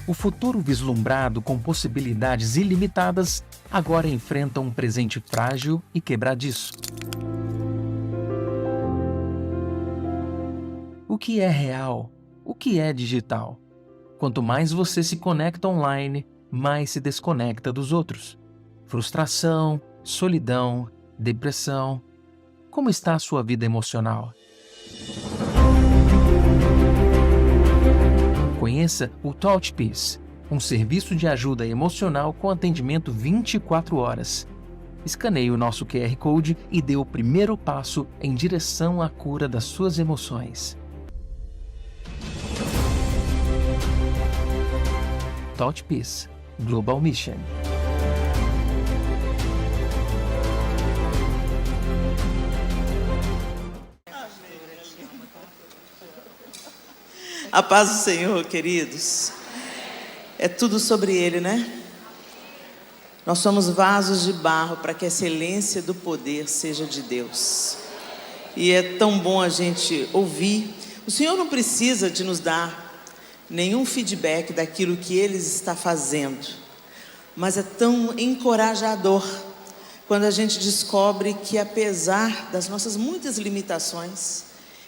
O futuro vislumbrado com possibilidades ilimitadas agora enfrenta um presente frágil e quebradiço. O que é real? O que é digital? Quanto mais você se conecta online, mais se desconecta dos outros. Frustração, solidão, depressão. Como está a sua vida emocional? Conheça o TouchPeace, um serviço de ajuda emocional com atendimento 24 horas. Escaneie o nosso QR Code e dê o primeiro passo em direção à cura das suas emoções. TouchPeace Global Mission. A paz do Senhor, queridos. É tudo sobre Ele, né? Nós somos vasos de barro para que a excelência do poder seja de Deus. E é tão bom a gente ouvir. O Senhor não precisa de nos dar nenhum feedback daquilo que Ele está fazendo. Mas é tão encorajador quando a gente descobre que, apesar das nossas muitas limitações,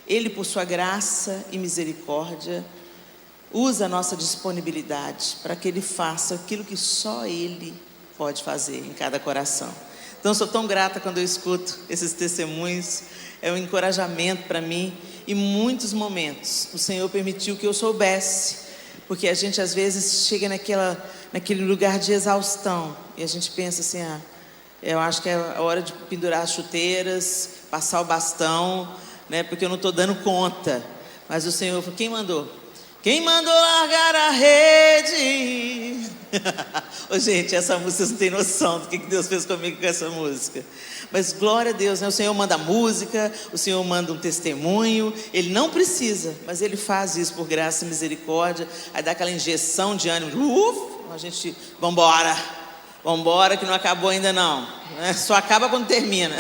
Ele, por sua graça e misericórdia, usa a nossa disponibilidade para que Ele faça aquilo que só Ele pode fazer em cada coração. Então, eu sou tão grata quando eu escuto esses testemunhos. É um encorajamento para mim. E muitos momentos o Senhor permitiu que eu soubesse, porque a gente às vezes chega naquele lugar de exaustão e a gente pensa assim, eu acho que é a hora de pendurar as chuteiras, passar o bastão, né, porque eu não estou dando conta. Mas o Senhor falou, quem mandou? Quem mandou largar a rede? Ô, gente, essa música, vocês não têm noção do que Deus fez comigo com essa música. Mas glória a Deus, né? O Senhor manda música, o Senhor manda um testemunho. Ele não precisa, mas Ele faz isso por graça e misericórdia. Aí dá aquela injeção de ânimo. A gente, vambora que não acabou ainda não, né? Só acaba quando termina.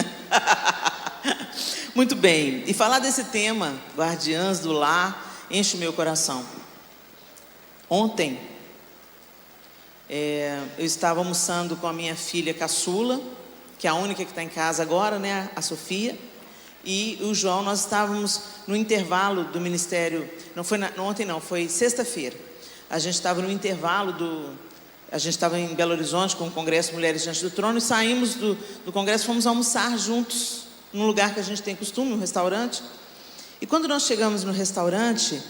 Muito bem, e falar desse tema, guardiãs do lar, enche o meu coração. Ontem, eu estava almoçando com a minha filha caçula, que é a única que está em casa agora, né, a Sofia, e o João. Nós estávamos no intervalo do ministério, ontem não, foi sexta-feira. A gente estava no intervalo a gente estava em Belo Horizonte com o Congresso Mulheres Diante do Trono, e saímos do Congresso, fomos almoçar juntos, num lugar que a gente tem costume, um restaurante. E quando nós chegamos no restaurante,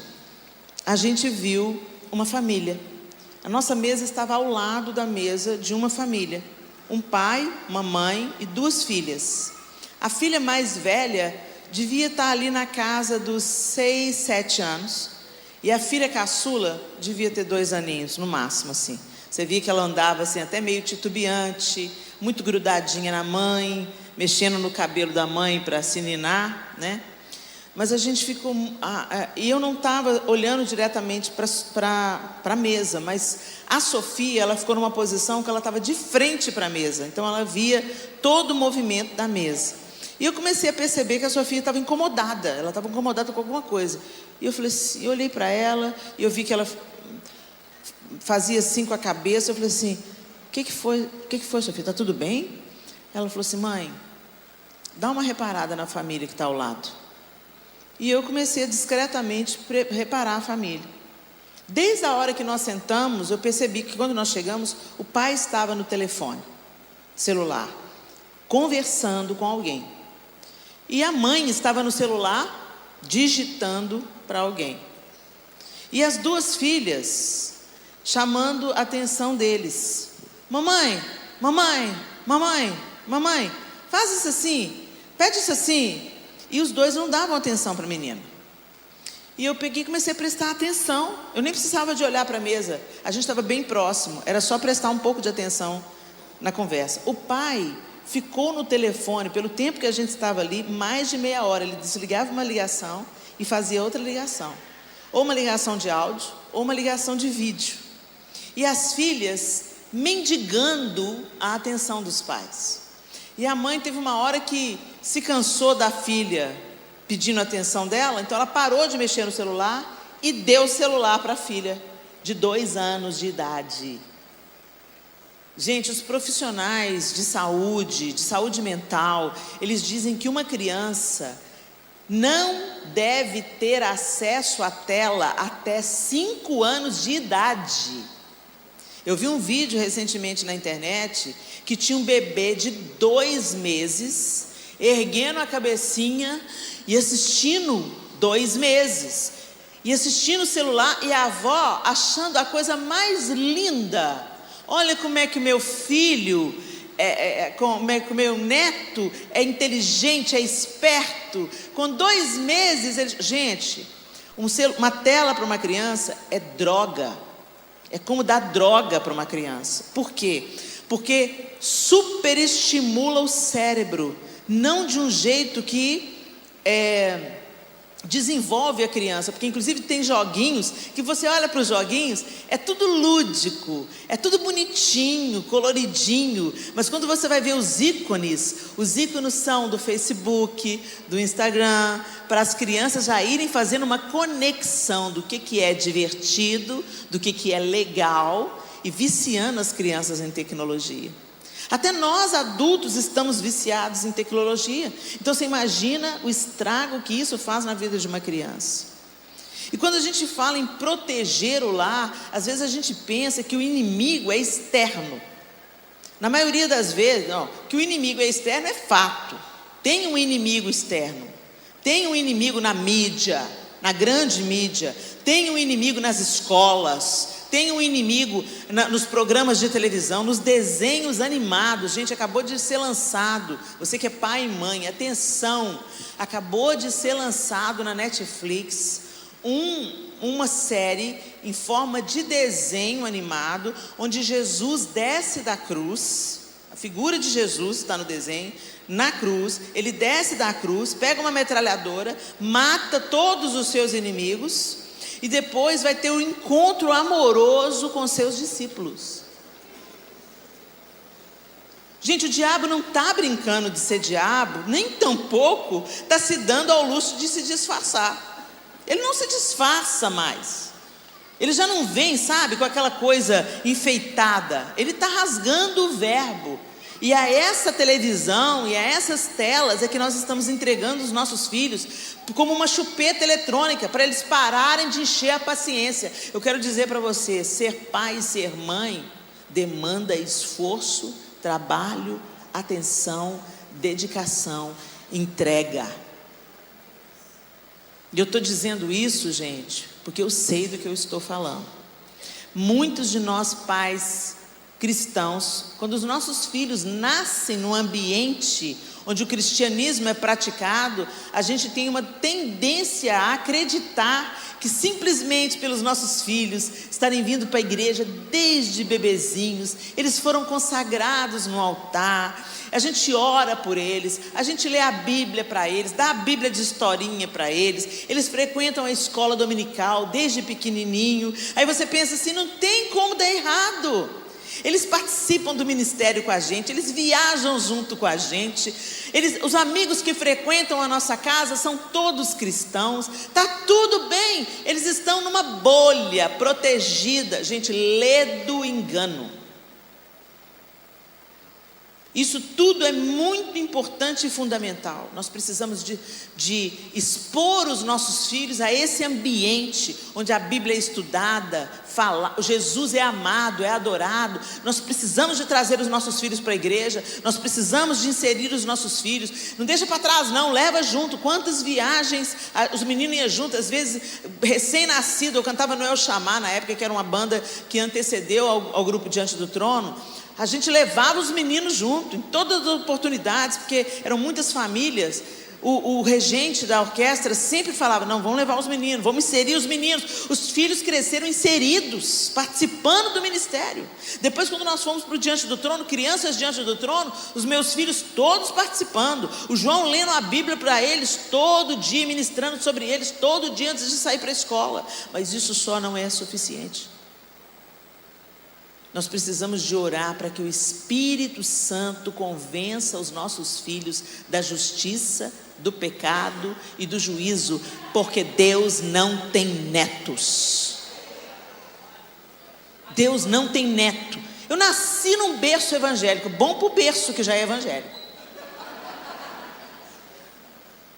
a gente viu uma família. A nossa mesa estava ao lado da mesa de uma família. Um pai, uma mãe e 2 filhas. A filha mais velha devia estar ali na casa dos 6, 7 anos. E a filha caçula devia ter 2 aninhos, no máximo, assim. Você via que ela andava assim, até meio titubeante, muito grudadinha na mãe, mexendo no cabelo da mãe para se ninar, né? Mas a gente ficou... e eu não estava olhando diretamente para a mesa, mas a Sofia, ela ficou numa posição que ela estava de frente para a mesa. Então, ela via todo o movimento da mesa. E eu comecei a perceber que a Sofia estava incomodada. Ela estava incomodada com alguma coisa. E eu falei assim, eu olhei para ela e eu vi que ela fazia assim com a cabeça. Eu falei assim, o que foi, Sofia? Está tudo bem? Ela falou assim, mãe, dá uma reparada na família que está ao lado. E eu comecei a discretamente reparar a família. Desde a hora que nós sentamos, eu percebi que quando nós chegamos, o pai estava no telefone celular, conversando com alguém. E a mãe estava no celular, digitando para alguém. E as 2 filhas, chamando a atenção deles. Mamãe, faz isso assim, pede isso assim. E os 2 não davam atenção para a menina. E eu peguei e comecei a prestar atenção. Eu nem precisava de olhar para a mesa. A gente estava bem próximo. Era só prestar um pouco de atenção na conversa. O pai ficou no telefone, pelo tempo que a gente estava ali, mais de meia hora. Ele desligava uma ligação e fazia outra ligação. Ou uma ligação de áudio, ou uma ligação de vídeo. E as filhas mendigando a atenção dos pais. E a mãe teve uma hora que se cansou da filha pedindo a atenção dela, então ela parou de mexer no celular e deu o celular para a filha de 2 anos de idade. Gente, os profissionais de saúde mental, eles dizem que uma criança não deve ter acesso à tela até 5 anos de idade. Eu vi um vídeo recentemente na internet que tinha um bebê de 2 meses, erguendo a cabecinha e assistindo 2 meses, e assistindo o celular, e a avó achando a coisa mais linda. Olha como é que o meu filho, como é que o meu neto é inteligente, é esperto. Com 2 meses, gente, uma tela para uma criança é droga. É como dar droga para uma criança. Por quê? Porque superestimula o cérebro, não de um jeito que desenvolve a criança, porque inclusive tem joguinhos que você olha para os joguinhos, é tudo lúdico, é tudo bonitinho, coloridinho, mas quando você vai ver os ícones são do Facebook, do Instagram, para as crianças já irem fazendo uma conexão do que é divertido, do que é legal, e viciando as crianças em tecnologia. Até nós adultos estamos viciados em tecnologia. Então você imagina o estrago que isso faz na vida de uma criança. E quando a gente fala em proteger o lar, às vezes a gente pensa que o inimigo é externo. Na maioria das vezes, que o inimigo é externo é fato. Tem um inimigo externo. Tem um inimigo na mídia, na grande mídia. Tem um inimigo nas escolas. Tem um inimigo nos programas de televisão, nos desenhos animados. Gente, acabou de ser lançado, você que é pai e mãe, atenção, acabou de ser lançado na Netflix uma série em forma de desenho animado, onde Jesus desce da cruz, a figura de Jesus está no desenho, na cruz, ele desce da cruz, pega uma metralhadora, mata todos os seus inimigos, e depois vai ter um encontro amoroso com seus discípulos. Gente, o diabo não está brincando de ser diabo, nem tampouco está se dando ao luxo de se disfarçar. Ele não se disfarça mais. Ele já não vem, sabe, com aquela coisa enfeitada. Ele está rasgando o verbo. E a essa televisão e a essas telas é que nós estamos entregando os nossos filhos como uma chupeta eletrônica, para eles pararem de encher a paciência. Eu quero dizer para você, ser pai e ser mãe demanda esforço, trabalho, atenção, dedicação, entrega. E eu estou dizendo isso, gente, porque eu sei do que eu estou falando. Muitos de nós pais cristãos, quando os nossos filhos nascem num ambiente onde o cristianismo é praticado, a gente tem uma tendência a acreditar que simplesmente pelos nossos filhos estarem vindo para a igreja desde bebezinhos, eles foram consagrados no altar, a gente ora por eles, a gente lê a Bíblia para eles, dá a Bíblia de historinha para eles, eles frequentam a escola dominical desde pequenininho. Aí você pensa assim, não tem como dar errado. Eles participam do ministério com a gente, eles viajam junto com a gente, os amigos que frequentam a nossa casa são todos cristãos, está tudo bem, eles estão numa bolha protegida. Gente, lê do engano. Isso tudo é muito importante e fundamental. Nós precisamos de expor os nossos filhos a esse ambiente onde a Bíblia é estudada, Jesus é amado, é adorado. Nós precisamos de trazer os nossos filhos para a igreja, nós precisamos de inserir os nossos filhos. Não deixa para trás não, leva junto. Quantas viagens os meninos iam juntos, às vezes recém-nascido. Eu cantava Noel Chamar na época, que era uma banda que antecedeu ao grupo Diante do Trono. A gente levava os meninos junto, em todas as oportunidades, porque eram muitas famílias. O regente da orquestra sempre falava, não, vamos levar os meninos, vamos inserir os meninos. Os filhos cresceram inseridos, participando do ministério. Depois, quando nós fomos para o Diante do Trono, crianças diante do trono, os meus filhos todos participando. O João lendo a Bíblia para eles todo dia, ministrando sobre eles todo dia antes de sair para a escola. Mas isso só não é suficiente. Nós precisamos de orar para que o Espírito Santo convença os nossos filhos da justiça, do pecado e do juízo, porque Deus não tem netos. Deus não tem neto. Eu nasci num berço evangélico, bom para o berço que já é evangélico.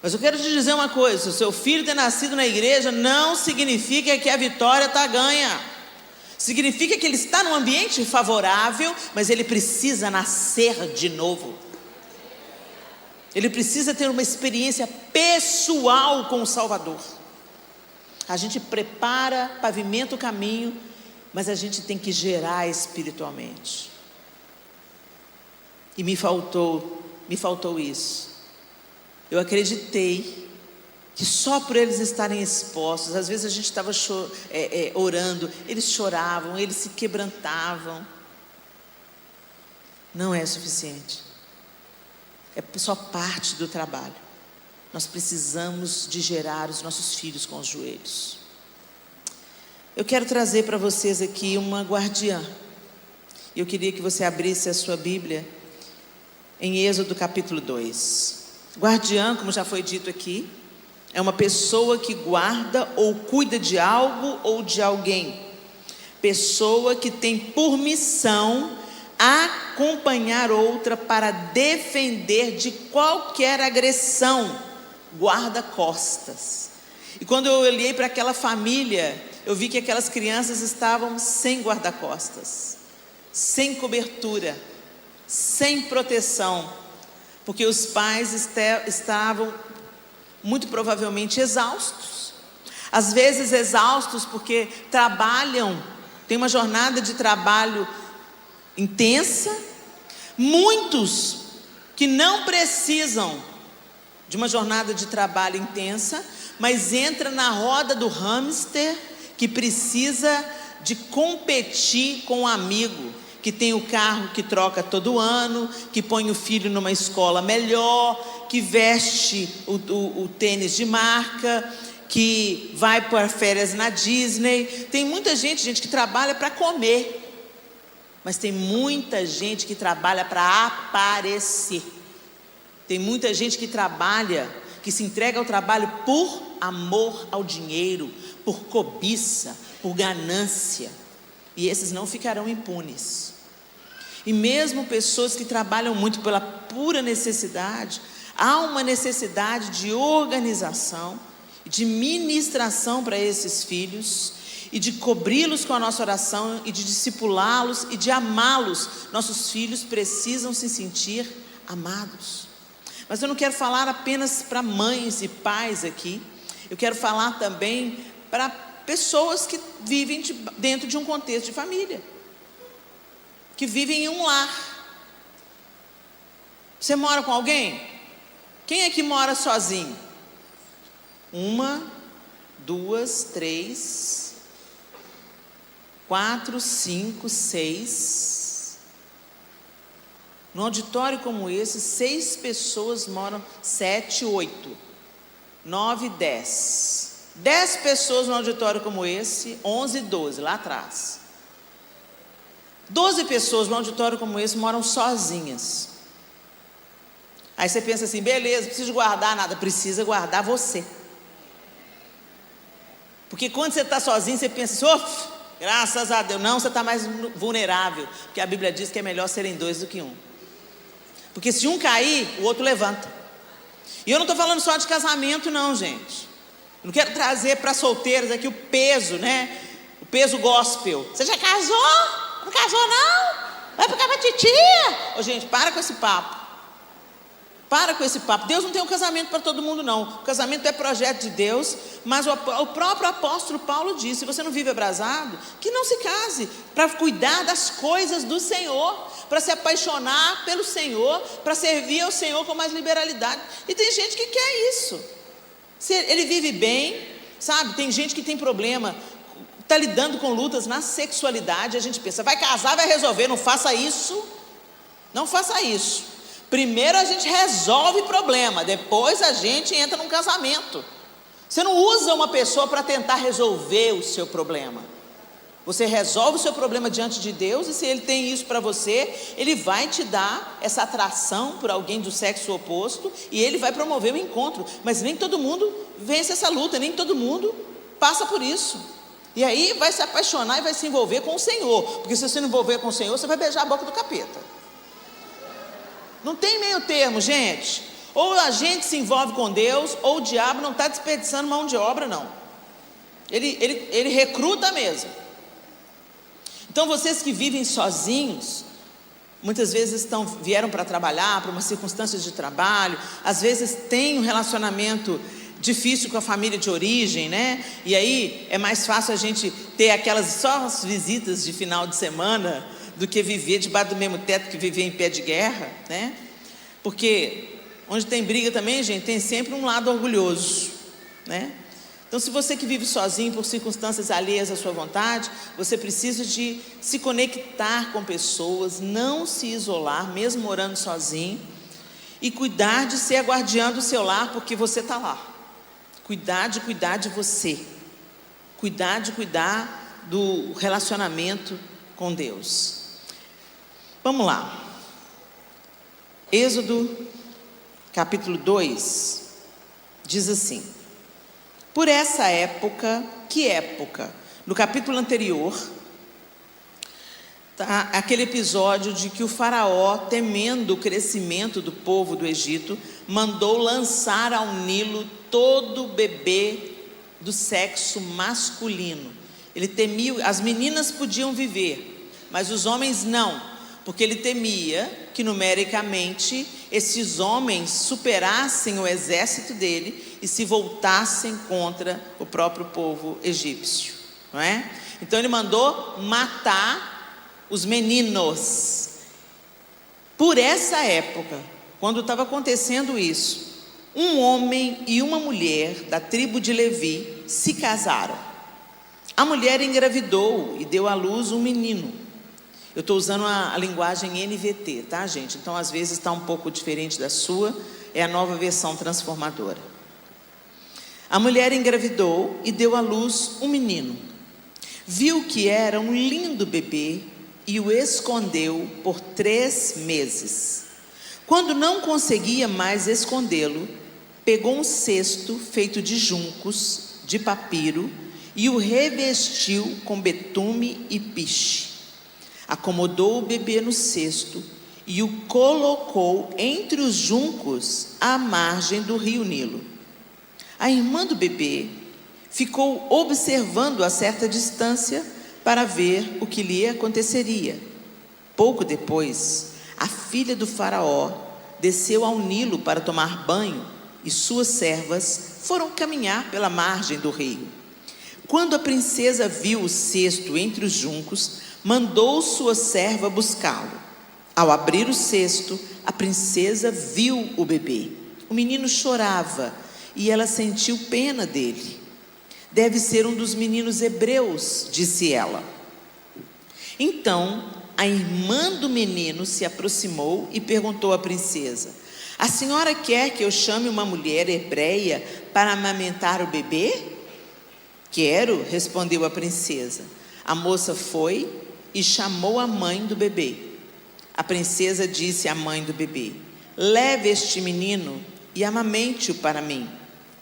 Mas eu quero te dizer uma coisa: se o seu filho ter nascido na igreja, não significa que a vitória está ganha. Significa que ele está num ambiente favorável, mas ele precisa nascer de novo. Ele precisa ter uma experiência pessoal com o Salvador. A gente prepara, pavimenta o caminho, mas a gente tem que gerar espiritualmente. E me faltou isso. Eu acreditei que só por eles estarem expostos, às vezes a gente estava orando, eles choravam, eles se quebrantavam. Não é suficiente. É só parte do trabalho. Nós precisamos de gerar os nossos filhos com os joelhos. Eu quero trazer para vocês aqui uma guardiã. Eu queria que você abrisse a sua Bíblia em Êxodo capítulo 2. Guardiã, como já foi dito aqui, é uma pessoa que guarda ou cuida de algo ou de alguém. Pessoa que tem por missão acompanhar outra para defender de qualquer agressão. Guarda-costas. E quando eu olhei para aquela família, eu vi que aquelas crianças estavam sem guarda-costas, sem cobertura, sem proteção, porque os pais estavam muito provavelmente exaustos. Às vezes exaustos porque trabalham, tem uma jornada de trabalho intensa. Muitos que não precisam de uma jornada de trabalho intensa, mas entra na roda do hamster, que precisa de competir com um amigo, que tem o carro que troca todo ano, que põe o filho numa escola melhor, que veste o tênis de marca, que vai para férias na Disney. Tem muita gente que trabalha para comer, mas tem muita gente que trabalha para aparecer. Tem muita gente que trabalha, que se entrega ao trabalho por amor ao dinheiro, por cobiça, por ganância. E esses não ficarão impunes. E mesmo pessoas que trabalham muito pela pura necessidade, há uma necessidade de organização, de ministração para esses filhos, e de cobri-los com a nossa oração, e de discipulá-los, e de amá-los. Nossos filhos precisam se sentir amados. Mas eu não quero falar apenas para mães e pais aqui. Eu quero falar também para pessoas que vivem dentro de um contexto de família, que vivem em um lar. Você mora com alguém? Quem é que mora sozinho? 1, 2, 3, 4, 5, 6. No auditório como esse, 6 pessoas moram, 7, 8, 9, 10. 10 pessoas no auditório como esse, 11, 12, lá atrás. 12 pessoas no auditório como esse moram sozinhas. Aí você pensa assim, beleza, não precisa guardar nada. Precisa guardar você. Porque quando você está sozinho, você pensa assim, graças a Deus. Não, você está mais vulnerável, porque a Bíblia diz que é melhor serem 2 do que 1. Porque se um cair, o outro levanta. E eu não estou falando só de casamento não, gente. Eu não quero trazer para solteiros aqui o peso, né? O peso gospel. Você já casou? Não casou não? Vai ficar pra titia. Ô, gente, para com esse papo. Para com esse papo. Deus não tem um casamento para todo mundo não. O casamento é projeto de Deus. Mas o próprio apóstolo Paulo disse, se você não vive abrasado, que não se case, para cuidar das coisas do Senhor, para se apaixonar pelo Senhor, para servir ao Senhor com mais liberalidade. E tem gente que quer isso. Ele vive bem, sabe? Tem gente que tem problema, está lidando com lutas na sexualidade. A gente pensa, vai casar, vai resolver. Não faça isso. Não faça isso. Primeiro a gente resolve problema, depois a gente entra num casamento. Você não usa uma pessoa para tentar resolver o seu problema. Você resolve o seu problema diante de Deus, e se Ele tem isso para você, Ele vai te dar essa atração por alguém do sexo oposto, e Ele vai promover o encontro. Mas nem todo mundo vence essa luta, nem todo mundo passa por isso. E aí vai se apaixonar e vai se envolver com o Senhor, porque se você não envolver com o Senhor, você vai beijar a boca do capeta. Não tem meio termo, gente. Ou a gente se envolve com Deus, ou o diabo não está desperdiçando mão de obra, não. Ele recruta mesmo. Então vocês que vivem sozinhos, muitas vezes vieram para trabalhar, para uma circunstância de trabalho, às vezes tem um relacionamento difícil com a família de origem, né? E aí é mais fácil a gente ter aquelas só as visitas de final de semana do que viver debaixo do mesmo teto que viver em pé de guerra, né? Porque onde tem briga também, gente, tem sempre um lado orgulhoso, né? Então, se você que vive sozinho por circunstâncias alheias à sua vontade, você precisa de se conectar com pessoas, não se isolar, mesmo morando sozinho, e cuidar de ser a guardiã do seu lar, porque você está lá. Cuidar de você. Cuidar do relacionamento com Deus. Vamos lá. Êxodo, capítulo 2, diz assim: por essa época, que época? No capítulo anterior, tá aquele episódio de que o faraó, temendo o crescimento do povo do Egito, mandou lançar ao Nilo todo bebê do sexo masculino. Ele temia, as meninas podiam viver, mas os homens não, porque ele temia que numericamente esses homens superassem o exército dele e se voltassem contra o próprio povo egípcio, não é? Então ele mandou matar os meninos. Por essa época, quando estava acontecendo isso, um homem e uma mulher da tribo de Levi se casaram. A mulher engravidou e deu à luz um menino. Eu estou usando a linguagem NVT, tá, gente? Então, às vezes está um pouco diferente da sua, é a nova versão transformadora. A mulher engravidou e deu à luz um menino. Viu que era um lindo bebê e o escondeu por 3 meses. Quando não conseguia mais escondê-lo, pegou um cesto feito de juncos, de papiro, e o revestiu com betume e piche. Acomodou o bebê no cesto e o colocou entre os juncos à margem do rio Nilo. A irmã do bebê ficou observando a certa distância para ver o que lhe aconteceria. Pouco depois, a filha do faraó desceu ao Nilo para tomar banho e suas servas foram caminhar pela margem do rio. Quando a princesa viu o cesto entre os juncos, mandou sua serva buscá-lo. Ao abrir o cesto, a princesa viu o bebê. O menino chorava e ela sentiu pena dele. Deve ser um dos meninos hebreus, disse ela. Então, a irmã do menino se aproximou e perguntou à princesa: a senhora quer que eu chame uma mulher hebreia para amamentar o bebê? Quero, respondeu a princesa. A moça foi e chamou a mãe do bebê. A princesa disse à mãe do bebê: leve este menino e amamente-o para mim.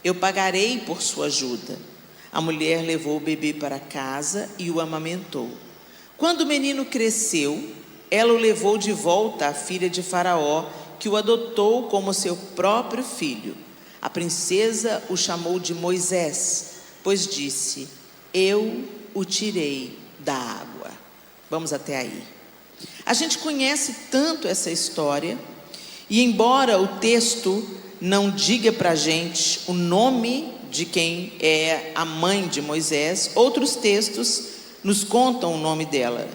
Eu pagarei por sua ajuda. A mulher levou o bebê para casa e o amamentou. Quando o menino cresceu, ela o levou de volta à filha de Faraó, que o adotou como seu próprio filho. A princesa o chamou de Moisés, pois disse: eu o tirei da água. Vamos até aí. A gente conhece tanto essa história, e embora o texto não diga para a gente o nome de quem é a mãe de Moisés, outros textos nos contam o nome dela.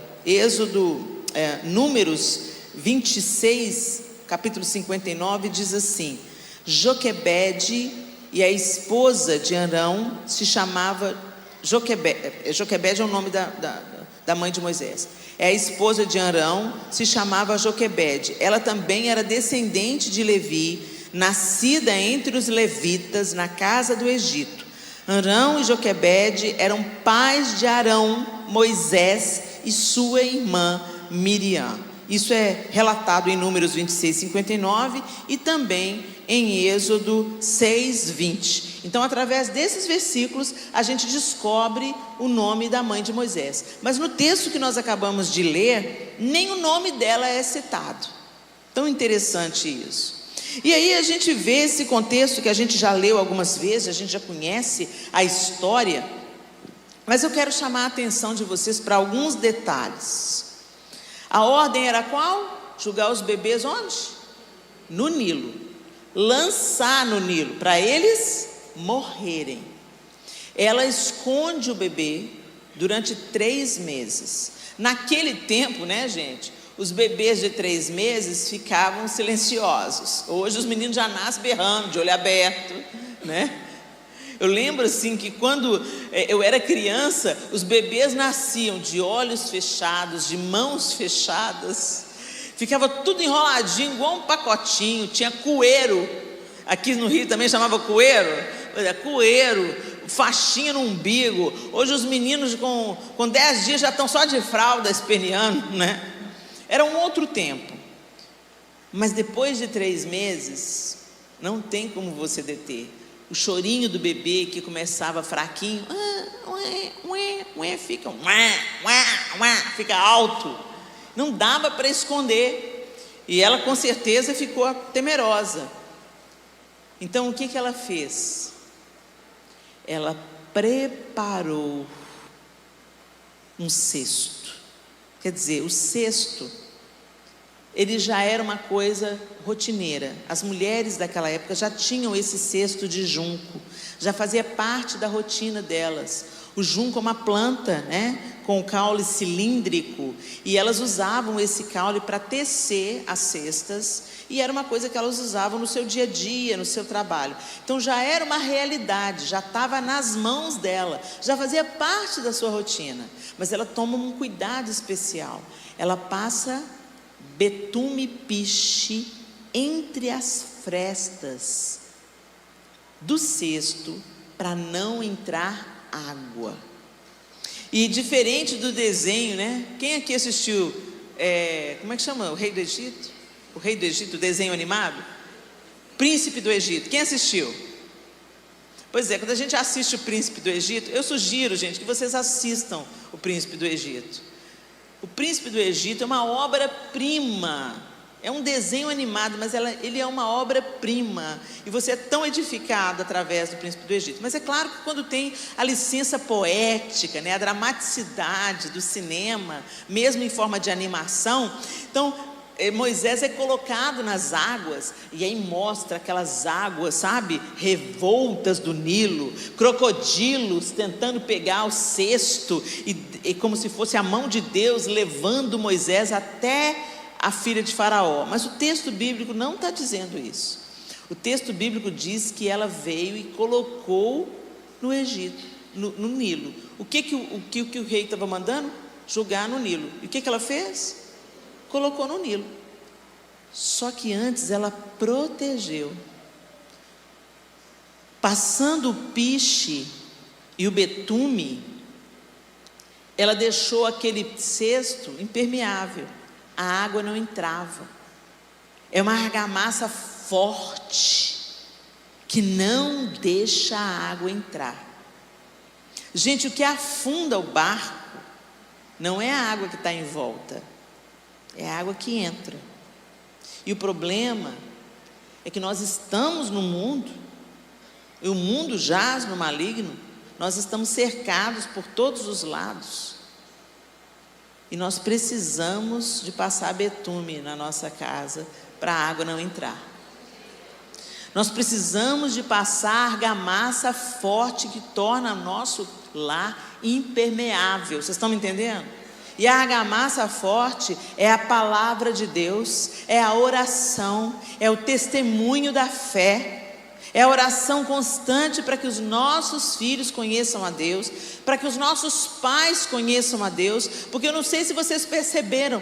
Números 26, capítulo 59, diz assim: Joquebede, e a esposa de Arão se chamava Joquebede. Joquebede é o nome da mãe de Moisés. A esposa de Arão se chamava Joquebede. Ela também era descendente de Levi, nascida entre os levitas na casa do Egito. Arão e Joquebede eram pais de Arão, Moisés e sua irmã Miriam. Isso é relatado em Números 26, 59 e também em Êxodo 6, 20. Então, através desses versículos, a gente descobre o nome da mãe de Moisés. Mas no texto que nós acabamos de ler, nem o nome dela é citado. Tão interessante isso. E aí a gente vê esse contexto que a gente já leu algumas vezes, a gente já conhece a história, mas eu quero chamar a atenção de vocês para alguns detalhes. A ordem era qual? Jogar os bebês onde? No Nilo. Lançar no Nilo, para eles morrerem. Ela esconde o bebê durante 3 meses. Naquele tempo, né, gente, os bebês de 3 meses ficavam silenciosos. Hoje os meninos já nascem berrando, de olho aberto, né? Eu lembro assim que quando eu era criança, os bebês nasciam de olhos fechados, de mãos fechadas, ficava tudo enroladinho, igual um pacotinho, tinha cueiro, aqui no Rio também chamava cueiro, faixinha no umbigo. Hoje os meninos com 10 dias já estão só de fralda esperneando, né? Era um outro tempo, mas depois de 3 meses, não tem como você deter. O chorinho do bebê que começava fraquinho, fica alto, não dava para esconder, e ela com certeza ficou temerosa. Então o que ela fez? Ela preparou um cesto. Quer dizer, o cesto, ele já era uma coisa rotineira. As mulheres daquela época já tinham esse cesto de junco, já fazia parte da rotina delas. O junco é uma planta, né, com o caule cilíndrico, e elas usavam esse caule para tecer as cestas, e era uma coisa que elas usavam no seu dia a dia, no seu trabalho. Então já era uma realidade, já estava nas mãos dela, já fazia parte da sua rotina. Mas ela toma um cuidado especial. Ela passa betume piche entre as frestas do cesto para não entrar água. E diferente do desenho, né? Quem aqui assistiu, como é que chama? O Rei do Egito? O Rei do Egito, o desenho animado? Príncipe do Egito. Quem assistiu? Pois é, quando a gente assiste o Príncipe do Egito, eu sugiro, gente, que vocês assistam o Príncipe do Egito. O Príncipe do Egito é uma obra-prima. É um desenho animado, mas ele é uma obra-prima. E você é tão edificado através do Príncipe do Egito. Mas é claro que quando tem a licença poética, né, a dramaticidade do cinema, mesmo em forma de animação, então Moisés é colocado nas águas, e aí mostra aquelas águas, sabe, revoltas do Nilo, crocodilos tentando pegar o cesto, e como se fosse a mão de Deus levando Moisés até a filha de Faraó. Mas o texto bíblico não está dizendo isso. O texto bíblico diz que ela veio e colocou no Egito, no Nilo. O que o rei estava mandando? Jogar no Nilo. E o que ela fez? Colocou no Nilo. Só que antes ela protegeu. Passando o piche e o betume, ela deixou aquele cesto impermeável. A água não entrava. É uma argamassa forte que não deixa a água entrar. Gente, o que afunda o barco não é a água que está em volta, é a água que entra. E o problema é que nós estamos no mundo, e o mundo jaz no maligno. Nós estamos cercados por todos os lados, e nós precisamos de passar betume na nossa casa para a água não entrar. Nós precisamos de passar argamassa forte que torna nosso lar impermeável. Vocês estão me entendendo? E a argamassa forte é a palavra de Deus, é a oração, é o testemunho da fé, é a oração constante para que os nossos filhos conheçam a Deus, para que os nossos pais conheçam a Deus. Porque eu não sei se vocês perceberam,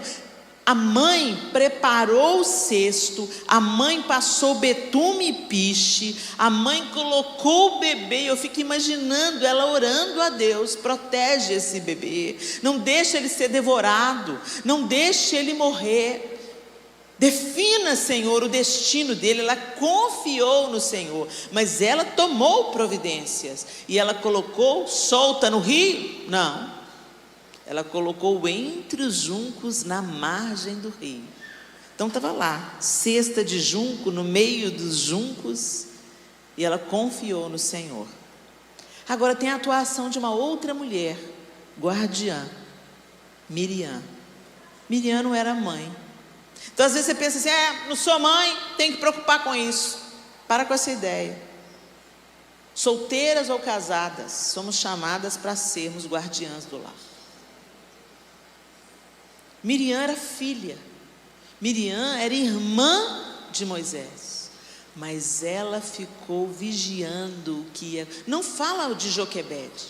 a mãe preparou o cesto, a mãe passou betume e piche, a mãe colocou o bebê. Eu fico imaginando ela orando a Deus: protege esse bebê, não deixe ele ser devorado, não deixe ele morrer. Defina, Senhor, o destino dele. Ela confiou no Senhor, mas ela tomou providências. E ela colocou solta no rio? Não. Ela colocou entre os juncos na margem do rio. Então estava lá, cesta de junco no meio dos juncos, e ela confiou no Senhor. Agora tem a atuação de uma outra mulher, guardiã, Miriam. Miriam não era mãe. Então às vezes você pensa assim, não sou mãe, tem que preocupar com isso. Para com essa ideia. Solteiras ou casadas, somos chamadas para sermos guardiãs do lar. Miriam era filha. Miriam era irmã de Moisés, mas ela ficou vigiando o que ia. Não fala de Joquebede,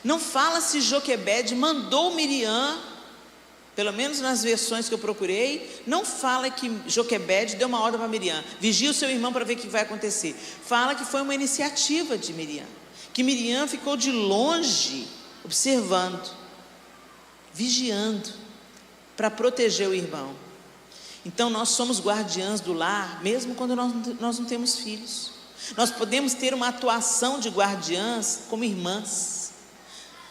não fala se Joquebede mandou Miriam, pelo menos nas versões que eu procurei, não fala que Joquebede deu uma ordem para Miriam, vigia o seu irmão para ver o que vai acontecer. Fala que foi uma iniciativa de Miriam, que Miriam ficou de longe, observando, vigiando, para proteger o irmão. Então nós somos guardiãs do lar, mesmo quando nós não temos filhos. Nós podemos ter uma atuação de guardiãs como irmãs.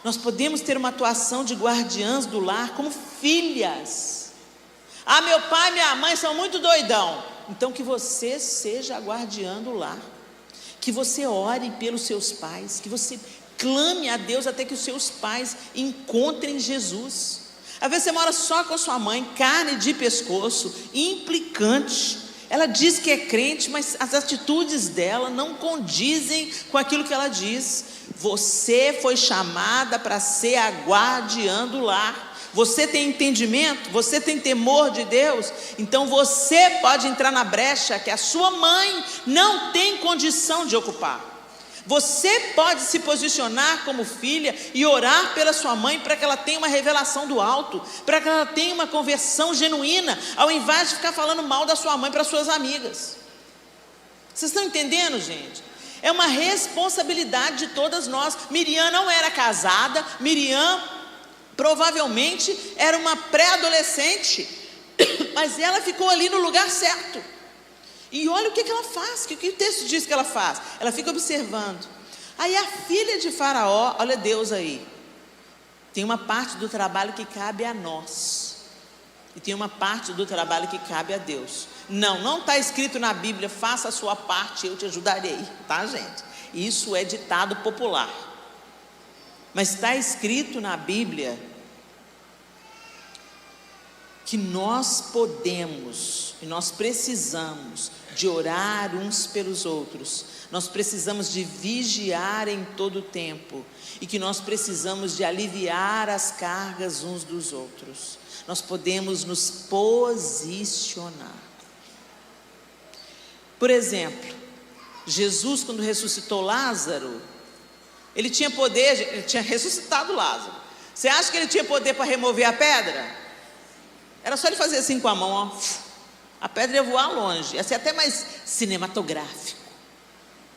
Nós podemos ter uma atuação de guardiãs do lar como filhas. Meu pai e minha mãe são muito doidão. Então que você seja a guardiã do lar. Que você ore pelos seus pais. Que você clame a Deus até que os seus pais encontrem Jesus. Às vezes você mora só com a sua mãe, carne de pescoço, implicante. Ela diz que é crente, mas as atitudes dela não condizem com aquilo que ela diz. Você foi chamada para ser a guardiã do lar. Você tem entendimento? Você tem temor de Deus? Então você pode entrar na brecha que a sua mãe não tem condição de ocupar. Você pode se posicionar como filha e orar pela sua mãe para que ela tenha uma revelação do alto, para que ela tenha uma conversão genuína, ao invés de ficar falando mal da sua mãe para suas amigas. Vocês estão entendendo, gente? É uma responsabilidade de todas nós. Miriam não era casada, Miriam provavelmente era uma pré-adolescente, mas ela ficou ali no lugar certo. E olha o que ela faz, o que o texto diz que ela faz? Ela fica observando. Aí a filha de Faraó, olha Deus aí, tem uma parte do trabalho que cabe a nós, e tem uma parte do trabalho que cabe a Deus. Não está escrito na Bíblia, faça a sua parte, eu te ajudarei, tá, gente? Isso é ditado popular, mas está escrito na Bíblia que nós podemos e nós precisamos de orar uns pelos outros, nós precisamos de vigiar em todo o tempo, e que nós precisamos de aliviar as cargas uns dos outros. Nós podemos nos posicionar. Por exemplo, Jesus, quando ressuscitou Lázaro, ele tinha poder, ele tinha ressuscitado Lázaro. Você acha que ele tinha poder para remover a pedra? Era só ele fazer assim com a mão, ó. A pedra ia voar longe, ia ser até mais cinematográfico,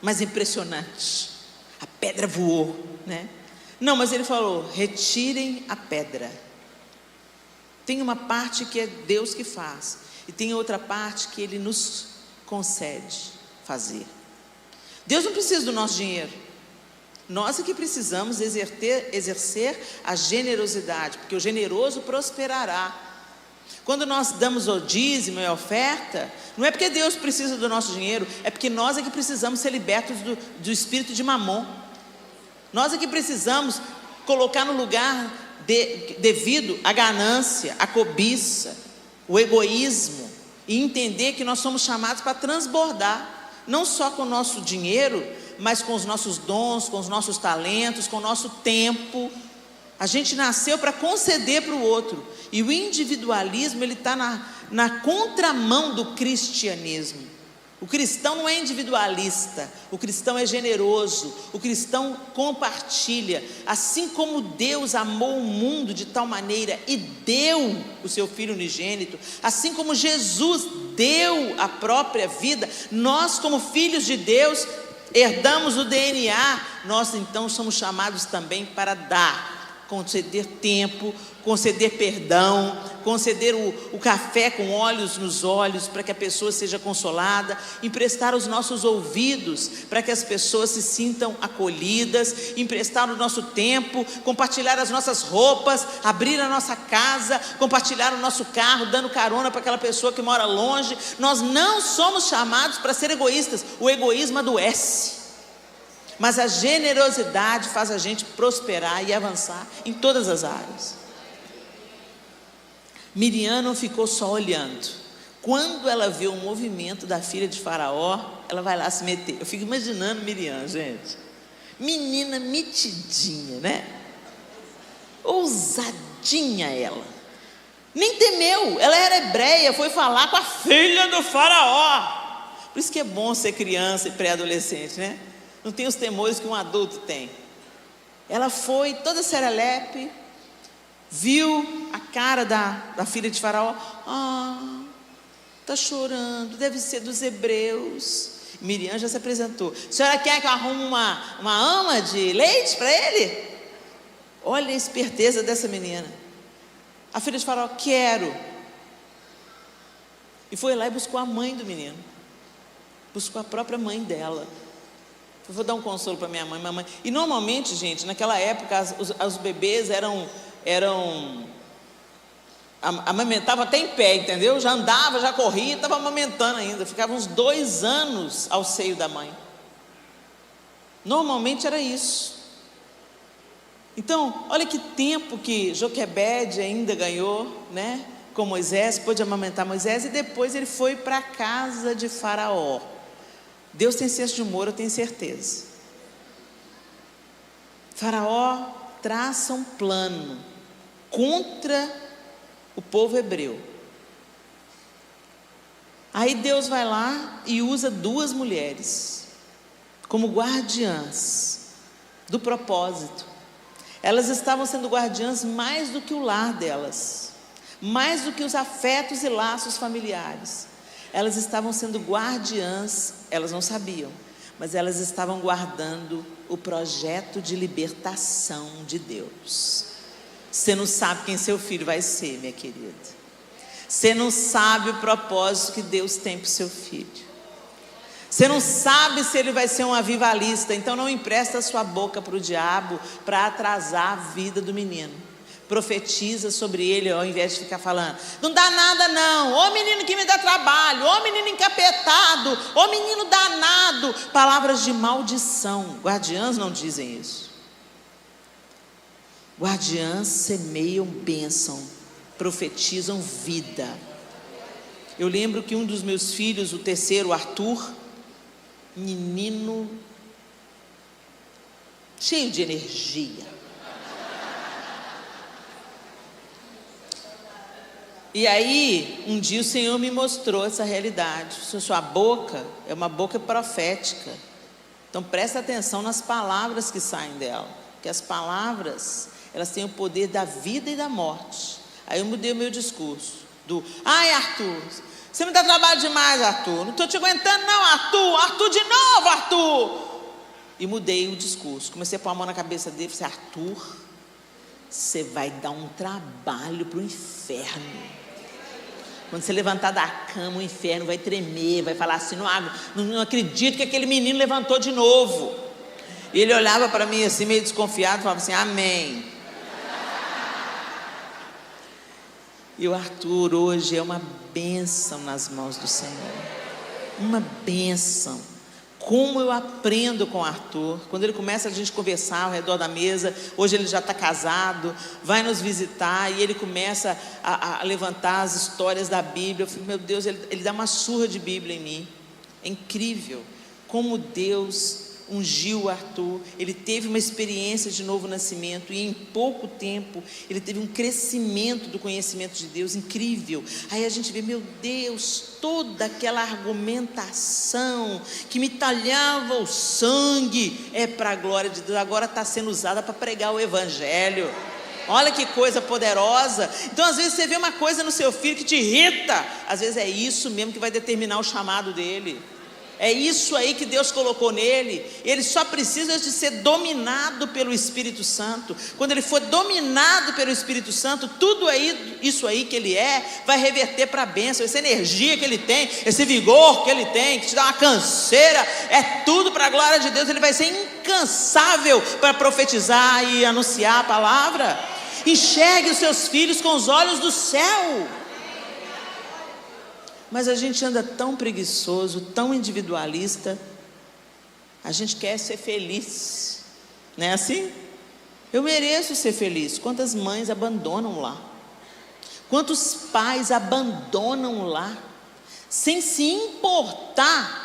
mais impressionante. A pedra voou, né? Não, mas ele falou, retirem a pedra. Tem uma parte que é Deus que faz, e tem outra parte que Ele nos concede fazer. Deus não precisa do nosso dinheiro. Nós é que precisamos exercer a generosidade, porque o generoso prosperará. Quando nós damos o dízimo e a oferta, não é porque Deus precisa do nosso dinheiro, é porque nós é que precisamos ser libertos do espírito de mamon. Nós é que precisamos colocar no lugar devido a ganância, a cobiça, o egoísmo, e entender que nós somos chamados para transbordar, não só com o nosso dinheiro, mas com os nossos dons, com os nossos talentos, com o nosso tempo. A gente nasceu para conceder para o outro, e o individualismo ele está na contramão do cristianismo. O cristão não é individualista, o cristão é generoso, o cristão compartilha, assim como Deus amou o mundo de tal maneira e deu o seu Filho unigênito, assim como Jesus deu a própria vida, nós como filhos de Deus herdamos o DNA, nós então somos chamados também para dar. conceder tempo, conceder perdão, conceder o café com óleos nos olhos para que a pessoa seja consolada, emprestar os nossos ouvidos para que as pessoas se sintam acolhidas, emprestar o nosso tempo, compartilhar as nossas roupas, abrir a nossa casa, compartilhar o nosso carro, dando carona para aquela pessoa que mora longe. Nós não somos chamados para ser egoístas, o egoísmo adoece. Mas a generosidade faz a gente prosperar e avançar em todas as áreas. Miriam não ficou só olhando. Quando ela vê o movimento da filha de Faraó, ela vai lá se meter. Eu fico imaginando Miriam, gente. Menina metidinha, né? Ousadinha ela. Nem temeu, ela era hebreia, foi falar com a filha do Faraó. Por isso que é bom ser criança e pré-adolescente, né? Não tem os temores que um adulto tem. Ela foi toda serelepe, viu a cara da filha de Faraó. Está chorando, deve ser dos hebreus. Miriam já se apresentou. A senhora quer que eu arrume uma ama de leite para ele? Olha a esperteza dessa menina. A filha de Faraó, quero. E foi lá e buscou a mãe do menino. Buscou a própria mãe dela. Eu vou dar um consolo para minha mãe. E normalmente, gente, naquela época os bebês amamentavam até em pé, entendeu? Já andava, já corria, estava amamentando ainda. Ficava uns 2 anos ao seio da mãe. Normalmente era isso. Então, olha que tempo que Joquebede ainda ganhou, né? Com Moisés, pôde amamentar Moisés, e depois ele foi para a casa de Faraó. Deus tem senso de humor, eu tenho certeza. Faraó traça um plano contra o povo hebreu. Aí Deus vai lá e usa 2 mulheres como guardiãs do propósito. Elas estavam sendo guardiãs mais do que o lar delas, mais do que os afetos e laços familiares. Elas estavam sendo guardiãs, elas não sabiam, mas elas estavam guardando o projeto de libertação de Deus. Você não sabe quem seu filho vai ser, minha querida. Você não sabe o propósito que Deus tem para o seu filho. Você não sabe se ele vai ser um avivalista, então não empresta a sua boca para o diabo para atrasar a vida do menino. Profetiza sobre ele ao invés de ficar falando, não dá nada não, ô menino que me dá trabalho, ô menino encapetado, ô menino danado, palavras de maldição. Guardiãs não dizem isso. Guardiãs semeiam bênção, profetizam vida. Eu lembro que um dos meus filhos, o terceiro, Arthur, menino cheio de energia. E aí, um dia o Senhor me mostrou essa realidade. Sua boca é uma boca profética. Então presta atenção nas palavras que saem dela. Porque as palavras, elas têm o poder da vida e da morte. Aí eu mudei o meu discurso. Ai Arthur, você me dá trabalho demais, Arthur. Não estou te aguentando não, Arthur. Arthur de novo, Arthur. E mudei o discurso. Comecei a pôr a mão na cabeça dele. Falei, Arthur, você vai dar um trabalho para o inferno. Quando você levantar da cama, o inferno vai tremer, vai falar assim, não acredito que aquele menino levantou de novo. E ele olhava para mim assim, meio desconfiado, falava assim, amém. E o Arthur hoje é uma bênção nas mãos do Senhor. Uma bênção. Como eu aprendo com o Arthur, quando ele começa a gente conversar ao redor da mesa, hoje ele já está casado, vai nos visitar e ele começa a levantar as histórias da Bíblia. Eu falei, meu Deus, ele dá uma surra de Bíblia em mim. É incrível como Deus ungiu o Arthur. Ele teve uma experiência de novo nascimento e em pouco tempo ele teve um crescimento do conhecimento de Deus incrível. Aí a gente vê, meu Deus, toda aquela argumentação que me talhava o sangue é para a glória de Deus, agora está sendo usada para pregar o Evangelho. Olha que coisa poderosa. Então às vezes você vê uma coisa no seu filho que te irrita, às vezes é isso mesmo que vai determinar o chamado dele. É isso aí que Deus colocou nele. Ele só precisa de ser dominado pelo Espírito Santo. Quando ele for dominado pelo Espírito Santo, tudo aí, isso aí que ele vai reverter para a bênção. Essa energia que ele tem, esse vigor que ele tem, que te dá uma canseira, é tudo para a glória de Deus. Ele vai ser incansável para profetizar e anunciar a palavra. Enxergue os seus filhos com os olhos do céu. Mas a gente anda tão preguiçoso, tão individualista. A gente quer ser feliz, não é assim? Eu mereço ser feliz. Quantas mães abandonam lá? Quantos pais abandonam lá, sem se importar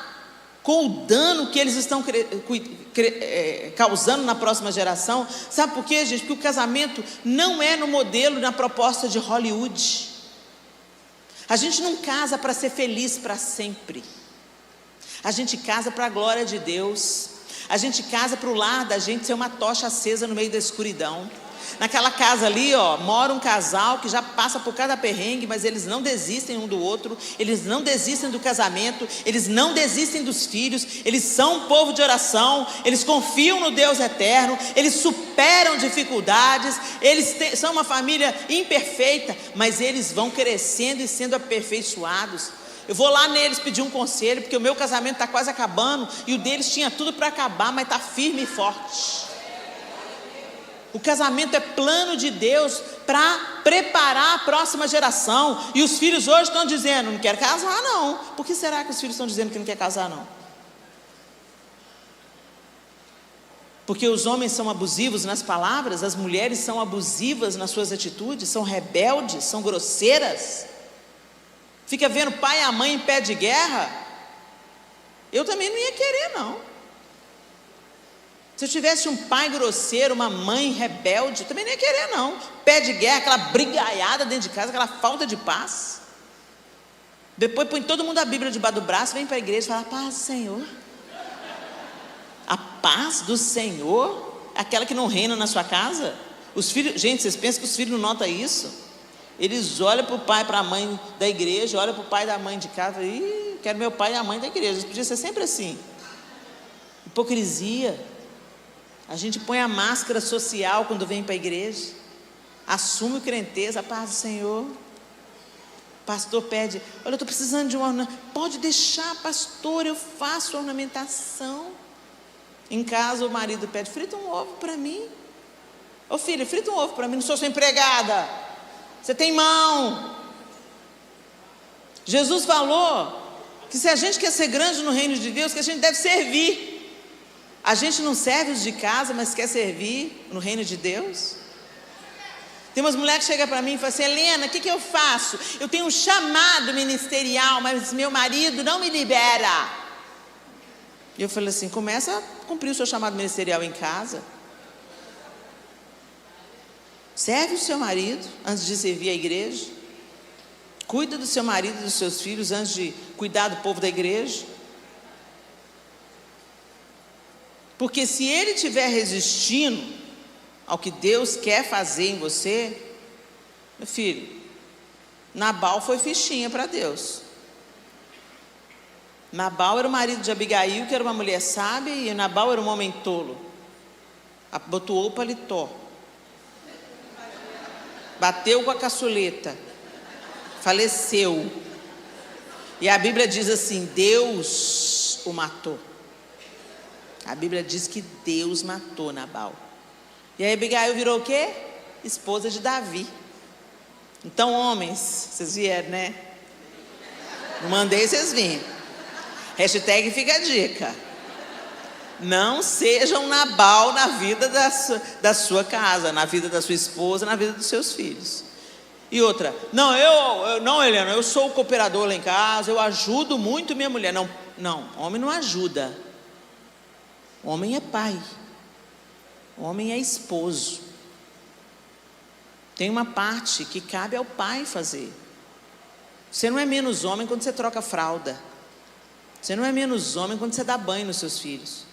com o dano que eles estão causando na próxima geração? Sabe por quê, gente? Porque o casamento não é no modelo, na proposta de Hollywood. A gente não casa para ser feliz para sempre. A gente casa para a glória de Deus. A gente casa para o lar da gente ser uma tocha acesa no meio da escuridão. Naquela casa ali, mora um casal que já passa por cada perrengue, mas eles não desistem um do outro, eles não desistem do casamento, eles não desistem dos filhos, eles são um povo de oração, eles confiam no Deus eterno, eles superam dificuldades, são uma família imperfeita, mas eles vão crescendo e sendo aperfeiçoados. Eu vou lá neles pedir um conselho, porque o meu casamento está quase acabando, e o deles tinha tudo para acabar, mas está firme e forte. O casamento é plano de Deus para preparar a próxima geração. E os filhos hoje estão dizendo: não quero casar não. Por que será que os filhos estão dizendo que não quer casar não? Porque os homens são abusivos nas palavras, as mulheres são abusivas nas suas atitudes, são rebeldes, são grosseiras. Fica vendo o pai e a mãe em pé de guerra. Eu também não ia querer não. Se eu tivesse um pai grosseiro, uma mãe rebelde, também nem ia querer não. Pé de guerra, aquela brigaiada dentro de casa, aquela falta de paz. Depois põe todo mundo a Bíblia debaixo do braço, vem para a igreja e fala: paz do Senhor. A paz do Senhor, aquela que não reina na sua casa. Os filhos, gente, vocês pensam que os filhos não notam isso? Eles olham para o pai e para a mãe da igreja, olham para o pai e da mãe de casa, e quero meu pai e a mãe da igreja. Isso podia ser sempre assim. Hipocrisia. A gente põe a máscara social quando vem para a igreja, assume o crenteza, a paz do Senhor. O pastor pede: olha, eu estou precisando de uma ornamentação. Pode deixar, pastor, eu faço ornamentação. Em casa o marido pede: frita um ovo para mim. Ô filha, frita um ovo para mim, não sou sua empregada, você tem mão. Jesus falou que se a gente quer ser grande no reino de Deus, que a gente deve servir. A gente não serve os de casa, mas quer servir no reino de Deus. Tem umas mulheres que chegam para mim e falam assim: Helena, o que eu faço? Eu tenho um chamado ministerial, mas meu marido não me libera. E eu falei assim: começa a cumprir o seu chamado ministerial em casa. Serve o seu marido antes de servir a igreja. Cuida do seu marido e dos seus filhos antes de cuidar do povo da igreja. Porque se ele estiver resistindo ao que Deus quer fazer em você, meu filho, Nabal foi fichinha para Deus. Nabal era o marido de Abigail, que era uma mulher sábia, e Nabal era um homem tolo. Abotoou o paletó, bateu com a caçuleta, faleceu. E a Bíblia diz assim: Deus o matou. A Bíblia diz que Deus matou Nabal. E aí Abigail virou o quê? Esposa de Davi. Então, homens, vocês vieram, né? Não mandei vocês virem. Hashtag fica a dica: não sejam Nabal na vida da sua casa, na vida da sua esposa, na vida dos seus filhos. E outra: não, não, Helena, eu sou o cooperador lá em casa, eu ajudo muito minha mulher. Não, homem não ajuda. Homem é pai, homem é esposo. Tem uma parte que cabe ao pai fazer. Você não é menos homem quando você troca fralda. Você não é menos homem quando você dá banho nos seus filhos.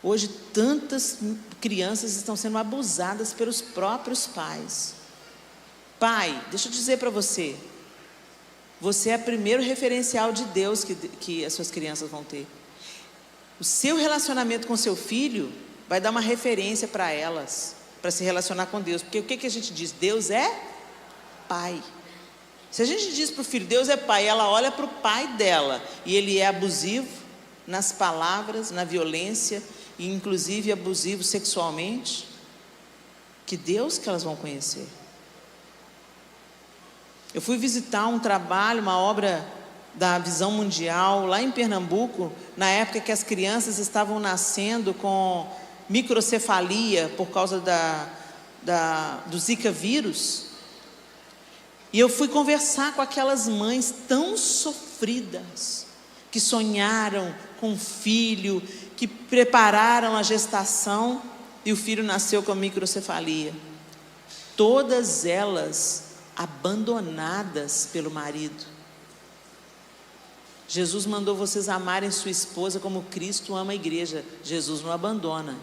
Hoje tantas crianças estão sendo abusadas pelos próprios pais. Pai, deixa eu dizer para você, Você é o primeiro referencial de Deus que as suas crianças vão ter. O seu relacionamento com seu filho vai dar uma referência para elas, para se relacionar com Deus. Porque o que a gente diz? Deus é pai. Se a gente diz para o filho, Deus é pai, ela olha para o pai dela, e ele é abusivo nas palavras, na violência, e inclusive abusivo sexualmente, que Deus que elas vão conhecer. Eu fui visitar um trabalho, uma obra da Visão Mundial, lá em Pernambuco, na época que as crianças estavam nascendo com microcefalia por causa do Zika vírus. E eu fui conversar com aquelas mães tão sofridas, que sonharam com um filho, que prepararam a gestação, e o filho nasceu com microcefalia. Todas elas abandonadas pelo marido. Jesus mandou vocês amarem sua esposa como Cristo ama a igreja. Jesus não abandona.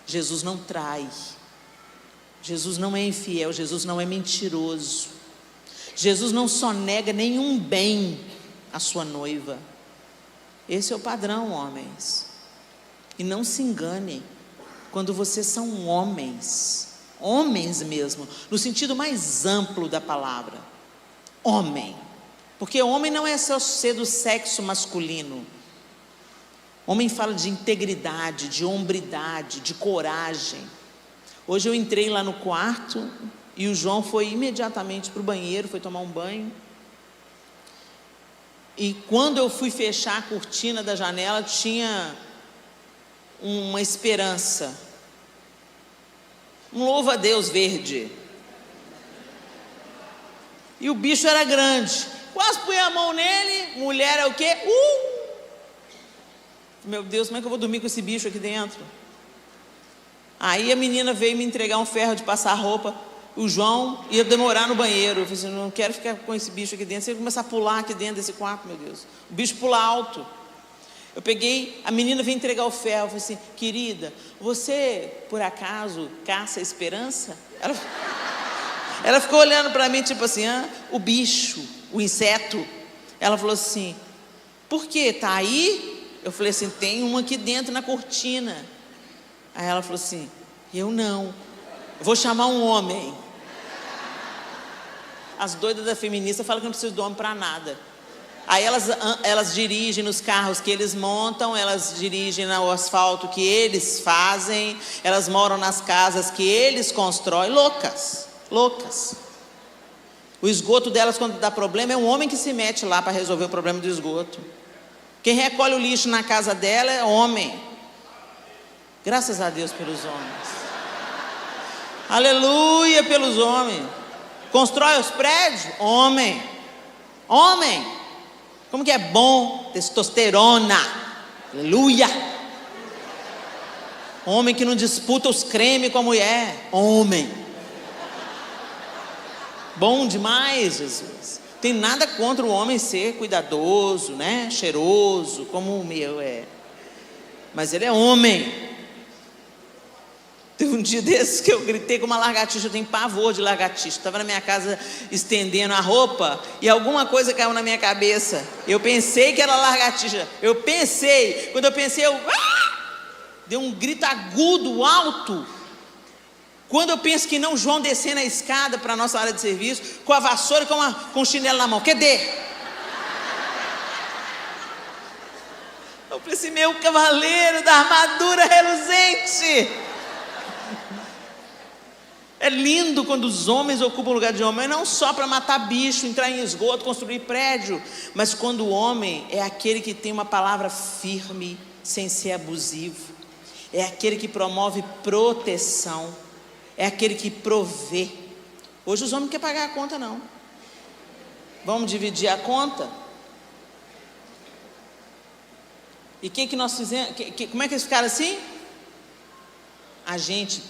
Jesus não trai. Jesus não é infiel. Jesus não é mentiroso. Jesus não só nega nenhum bem à sua noiva. Esse é o padrão, homens. E não se engane, quando vocês são homens mesmo, no sentido mais amplo da palavra, homem, porque homem não é só ser do sexo masculino. Homem fala de integridade, de hombridade, de coragem. Hoje eu entrei lá no quarto e o João foi imediatamente para o banheiro, foi tomar um banho, e quando eu fui fechar a cortina da janela, tinha uma esperança, um louva-a-Deus verde, e o bicho era grande, quase pus a mão nele. Mulher é o quê? Meu Deus, como é que eu vou dormir com esse bicho aqui dentro? Aí a menina veio me entregar um ferro de passar roupa. O João ia demorar no banheiro. Eu falei assim, não quero ficar com esse bicho aqui dentro. Você vai começar a pular aqui dentro desse quarto, meu Deus. O bicho pula alto. Eu peguei, a menina veio entregar o ferro. Eu falei assim, querida, você por acaso caça a esperança? Ela ficou olhando para mim tipo assim, o bicho, o inseto. Ela falou assim, por quê? Tá aí? Eu falei assim, tem uma aqui dentro na cortina. Aí ela falou assim, eu não, vou chamar um homem. As doidas da feminista falam que não precisa do homem para nada. Aí elas dirigem nos carros que eles montam, elas dirigem no asfalto que eles fazem, elas moram nas casas que eles constroem, loucas. O esgoto delas, quando dá problema, é um homem que se mete lá para resolver o problema do esgoto. Quem recolhe o lixo na casa dela é homem. Graças a Deus pelos homens. Aleluia pelos homens. Constrói os prédios? Homem. Como que é bom? Testosterona. Aleluia. Homem que não disputa os cremes com a mulher. Homem. Bom demais, Jesus. Tem nada contra o homem ser cuidadoso, né? Cheiroso, como o meu é. Mas ele é homem. Teve um dia desses que eu gritei com uma lagartixa. Eu tenho pavor de lagartixa. Estava na minha casa estendendo a roupa e alguma coisa caiu na minha cabeça. Eu pensei que era lagartixa. Quando eu pensei, dei um grito agudo, alto. Quando eu penso que não, João descendo a escada para a nossa área de serviço, com a vassoura e com o chinelo na mão. Cadê? Eu falei assim, meu cavaleiro da armadura reluzente. É lindo quando os homens ocupam o lugar de homem, não só para matar bicho, entrar em esgoto, construir prédio, mas quando o homem é aquele que tem uma palavra firme, sem ser abusivo, é aquele que promove proteção, é aquele que provê. Hoje os homens não querem pagar a conta, não. Vamos dividir a conta? E o que nós fizemos? Como é que eles ficaram assim? A gente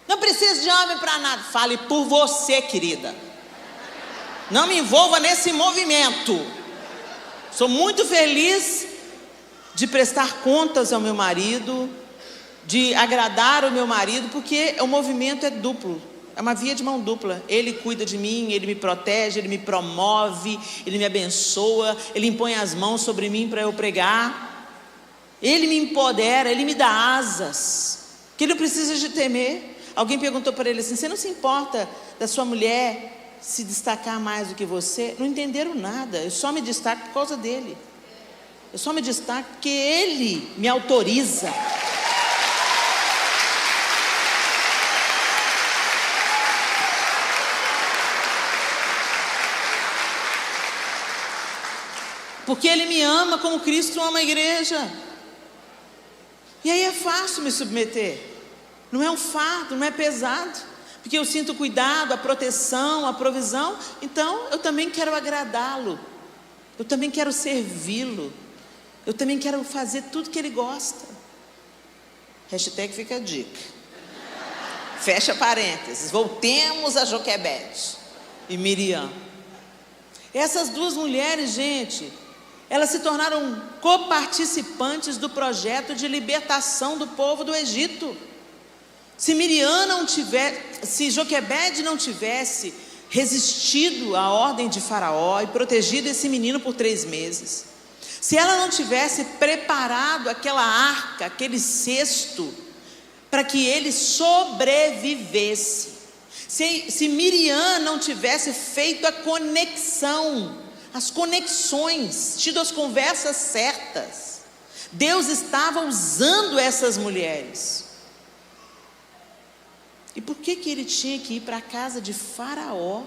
não precisa de homem para nada. Fale por você, querida. Não me envolva nesse movimento. Sou muito feliz de prestar contas ao meu marido, de agradar o meu marido, porque o movimento é duplo. É uma via de mão dupla. Ele cuida de mim, ele me protege, ele me promove, ele me abençoa, ele impõe as mãos sobre mim para eu pregar, ele me empodera, ele me dá asas, que ele não precisa de temer. Alguém perguntou para ele assim: você não se importa da sua mulher se destacar mais do que você? Não entenderam nada. Eu só me destaco por causa dele. Eu só me destaco porque ele me autoriza. Porque ele me ama como Cristo ama a igreja. E aí é fácil me submeter. Não é um fardo, não é pesado. Porque eu sinto o cuidado, a proteção, a provisão. Então eu também quero agradá-lo. Eu também quero servi-lo. Eu também quero fazer tudo que ele gosta. Hashtag fica a dica. Fecha parênteses. Voltemos a Joquebede e Miriam. Essas duas mulheres, gente, elas se tornaram coparticipantes do projeto de libertação do povo do Egito. Se Joquebede não tivesse resistido à ordem de Faraó e protegido esse menino por 3 meses, se ela não tivesse preparado aquela arca, aquele cesto, para que ele sobrevivesse, se Miriam não tivesse feito a conexão, as conexões, tido as conversas certas, Deus estava usando essas mulheres. E por que ele tinha que ir para a casa de Faraó?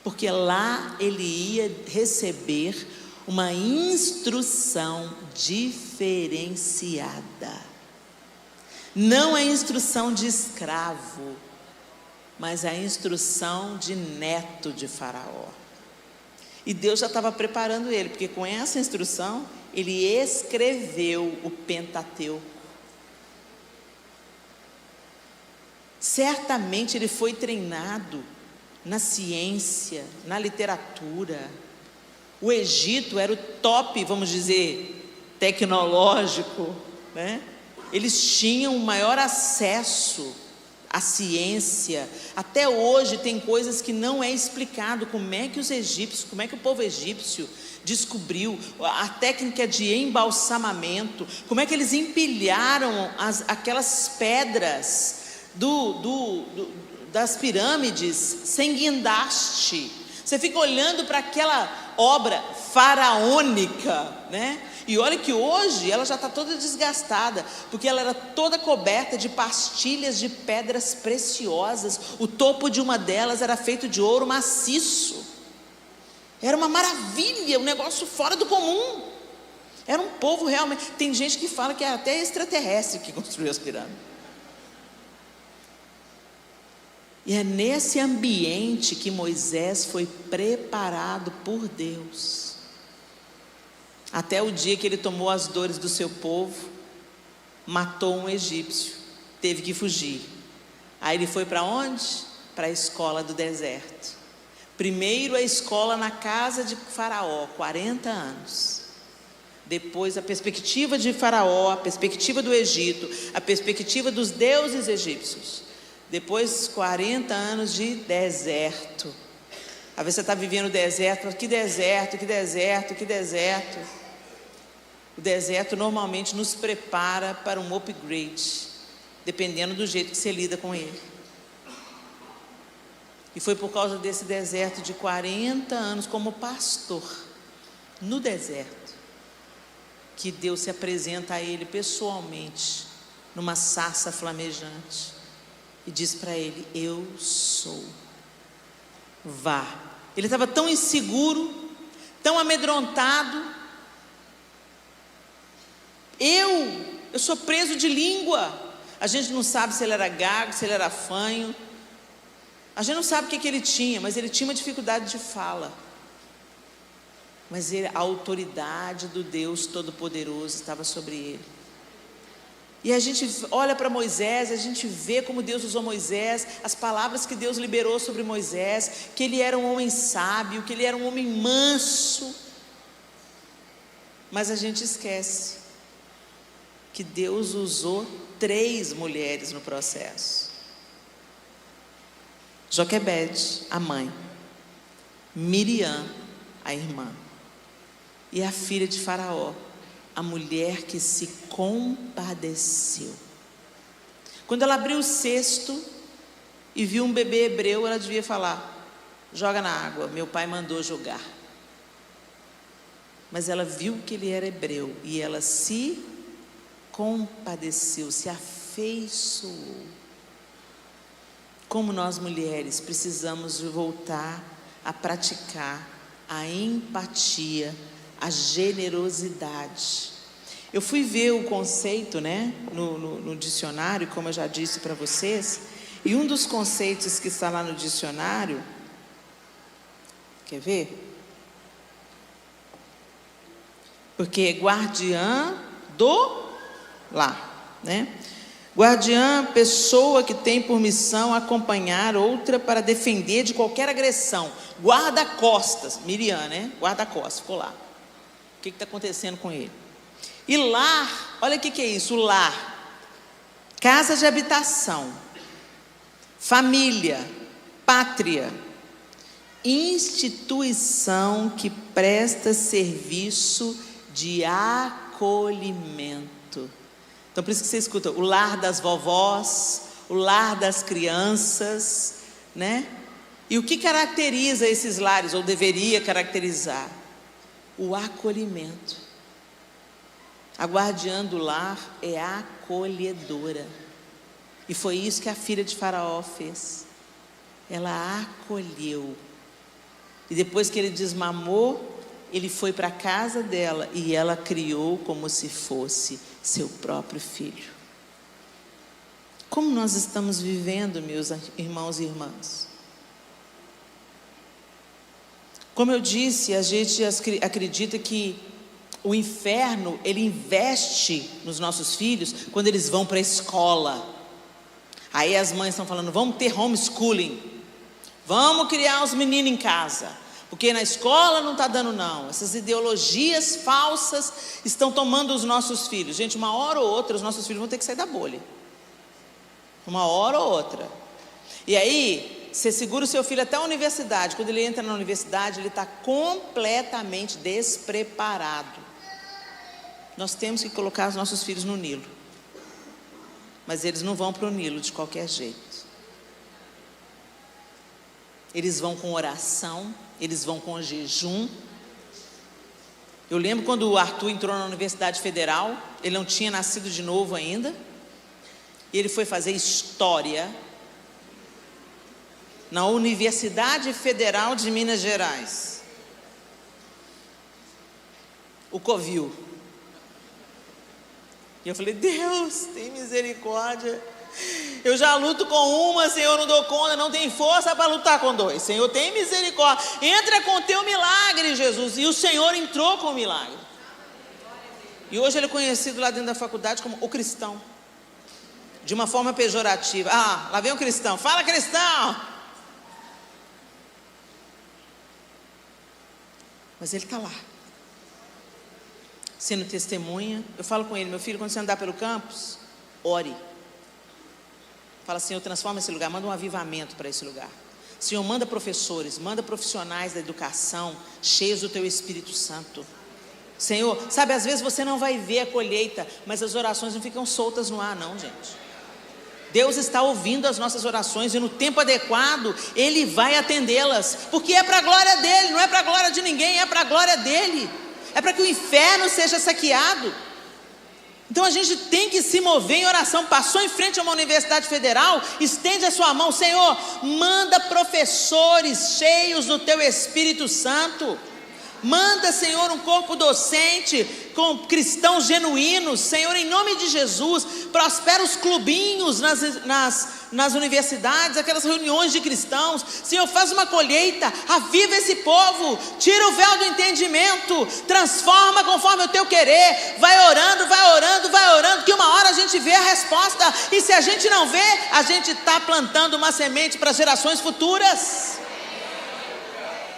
Porque lá ele ia receber uma instrução diferenciada. Não a instrução de escravo, mas a instrução de neto de Faraó. E Deus já estava preparando ele, porque com essa instrução ele escreveu o Pentateuco. Certamente ele foi treinado na ciência, na literatura. O Egito era o top, vamos dizer, tecnológico, né? Eles tinham o maior acesso à ciência. Até hoje tem coisas que não é explicado. Como é que os egípcios, como é que o povo egípcio descobriu a técnica de embalsamamento? Como é que eles empilharam aquelas pedras das pirâmides sem guindaste? Você fica olhando para aquela obra faraônica, né? E olha que hoje ela já está toda desgastada, porque ela era toda coberta de pastilhas de pedras preciosas. O topo de uma delas era feito de ouro maciço. Era uma maravilha, um negócio fora do comum. Era um povo realmente. Tem gente que fala que é até extraterrestre que construiu as pirâmides. E é nesse ambiente que Moisés foi preparado por Deus. Até o dia que ele tomou as dores do seu povo, matou um egípcio, teve que fugir. Aí ele foi para onde? Para a escola do deserto. Primeiro a escola na casa de Faraó, 40 anos. Depois a perspectiva de Faraó, a perspectiva do Egito, a perspectiva dos deuses egípcios. Depois 40 anos de deserto. Às vezes você está vivendo o deserto, que deserto, que deserto, que deserto. O deserto normalmente nos prepara para um upgrade, dependendo do jeito que você lida com ele. E foi por causa desse deserto de 40 anos como pastor, no deserto, que Deus se apresenta a ele pessoalmente, numa sarça flamejante, e diz para ele: eu sou, vá. Ele estava tão inseguro, tão amedrontado. Eu sou preso de língua. A gente não sabe se ele era gago, se ele era fanho. A gente não sabe o que ele tinha, mas ele tinha uma dificuldade de fala. Mas a autoridade do Deus Todo-Poderoso estava sobre ele. E a gente olha para Moisés, a gente vê como Deus usou Moisés, as palavras que Deus liberou sobre Moisés, que ele era um homem sábio, que ele era um homem manso. Mas a gente esquece que Deus usou 3 mulheres no processo. Joquebede, a mãe, Miriam, a irmã, e a filha de Faraó, a mulher que se compadeceu. Quando ela abriu o cesto e viu um bebê hebreu, ela devia falar: joga na água, meu pai mandou jogar. Mas ela viu que ele era hebreu e ela se compadeceu, se afeiçoou. Como nós mulheres precisamos voltar a praticar a empatia, a generosidade. Eu fui ver o conceito, né, no dicionário, como eu já disse para vocês, e um dos conceitos que está lá no dicionário, quer ver? Porque é guardiã do lar, né? Guardiã, pessoa que tem por missão acompanhar outra para defender de qualquer agressão. Guarda-costas, Miriam, né? Guarda-costas, ficou lá. O que está acontecendo com ele? E lar, olha o que é isso, o lar. Casa de habitação, família, pátria, instituição que presta serviço de acolhimento. Então por isso que você escuta o lar das vovós, o lar das crianças, né? E o que caracteriza esses lares, ou deveria caracterizar? O acolhimento. A guardiã do lar é acolhedora. E foi isso que a filha de Faraó fez. Ela acolheu. E depois que ele desmamou, ele foi para a casa dela e ela criou como se fosse seu próprio filho. Como nós estamos vivendo, meus irmãos e irmãs? Como eu disse, a gente acredita que o inferno, ele investe nos nossos filhos quando eles vão para a escola. Aí as mães estão falando: vamos ter homeschooling, vamos criar os meninos em casa, porque na escola não está dando não. Essas ideologias falsas estão tomando os nossos filhos. Gente, uma hora ou outra os nossos filhos vão ter que sair da bolha. Uma hora ou outra. E aí, você segura o seu filho até a universidade. Quando ele entra na universidade, ele está completamente despreparado. Nós temos que colocar os nossos filhos no Nilo. Mas eles não vão para o Nilo de qualquer jeito. Eles vão com oração, eles vão com jejum. Eu lembro quando o Arthur entrou na Universidade Federal, ele não tinha nascido de novo ainda, e ele foi fazer história na Universidade Federal de Minas Gerais, o Covil. E eu falei: Deus, tem misericórdia. Eu já luto com uma, Senhor, não dou conta, não tem força para lutar com dois. Senhor, tem misericórdia. Entra com o teu milagre, Jesus. E o Senhor entrou com o milagre. E hoje ele é conhecido lá dentro da faculdade como o cristão, de uma forma pejorativa. Ah, lá vem o cristão. Fala, cristão! Mas ele está lá, sendo testemunha. Eu falo com ele: meu filho, quando você andar pelo campus, ore. Fala: Senhor, transforma esse lugar, manda um avivamento para esse lugar. Senhor, manda professores, manda profissionais da educação, cheios do teu Espírito Santo. Senhor, sabe, às vezes você não vai ver a colheita, mas as orações não ficam soltas no ar não, gente. Deus está ouvindo as nossas orações e no tempo adequado Ele vai atendê-las, porque é para a glória dEle, não é para a glória de ninguém, é para a glória dEle. É para que o inferno seja saqueado. Então a gente tem que se mover em oração. Passou em frente a uma universidade federal, estende a sua mão: Senhor, manda professores cheios do teu Espírito Santo. Manda, Senhor, um corpo docente com cristãos genuínos. Senhor, em nome de Jesus, prospera os clubinhos nas universidades, aquelas reuniões de cristãos. Senhor, faz uma colheita, aviva esse povo, tira o véu do entendimento, transforma conforme o teu querer. Vai orando, vai orando, vai orando, que uma hora a gente vê a resposta. E se a gente não vê, a gente está plantando uma semente para gerações futuras.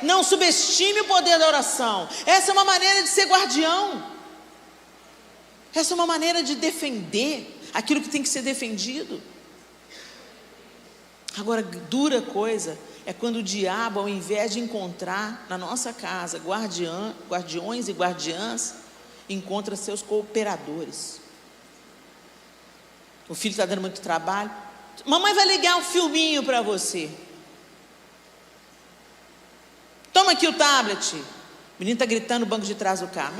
Não subestime o poder da oração. Essa é uma maneira de ser guardião. Essa é uma maneira de defender aquilo que tem que ser defendido. Agora, dura coisa é quando o diabo, ao invés de encontrar na nossa casa guardiões e guardiãs, encontra seus cooperadores. O filho está dando muito trabalho. Mamãe vai ligar um filminho para você. Toma aqui o tablet. O menino está gritando no banco de trás do carro.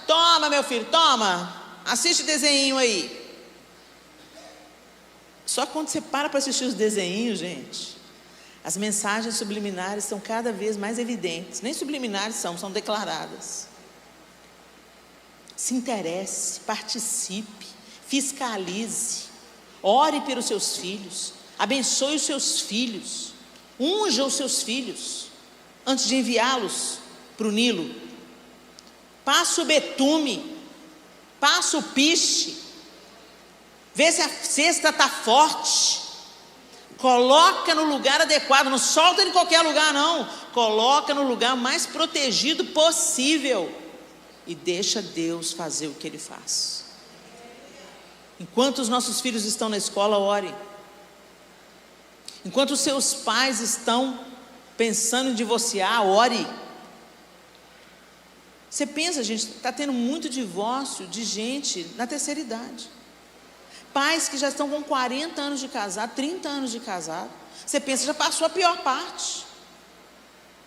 Toma, meu filho, toma. Assiste o desenho aí. Só quando você para assistir os desenhos, gente, as mensagens subliminares são cada vez mais evidentes. Nem subliminares são declaradas. Se interesse, participe, fiscalize, ore pelos seus filhos, abençoe os seus filhos, unja os seus filhos, antes de enviá-los para o Nilo. Passa o betume, passa o piche, vê se a cesta está forte, coloca no lugar adequado, não solta em qualquer lugar não, coloca no lugar mais protegido possível, e deixa Deus fazer o que Ele faz. Enquanto os nossos filhos estão na escola, ore. Enquanto os seus pais estão pensando em divorciar, ore. Você pensa, gente, está tendo muito divórcio de gente na terceira idade. Pais que já estão com 40 anos de casado, 30 anos de casado. Você pensa, já passou a pior parte.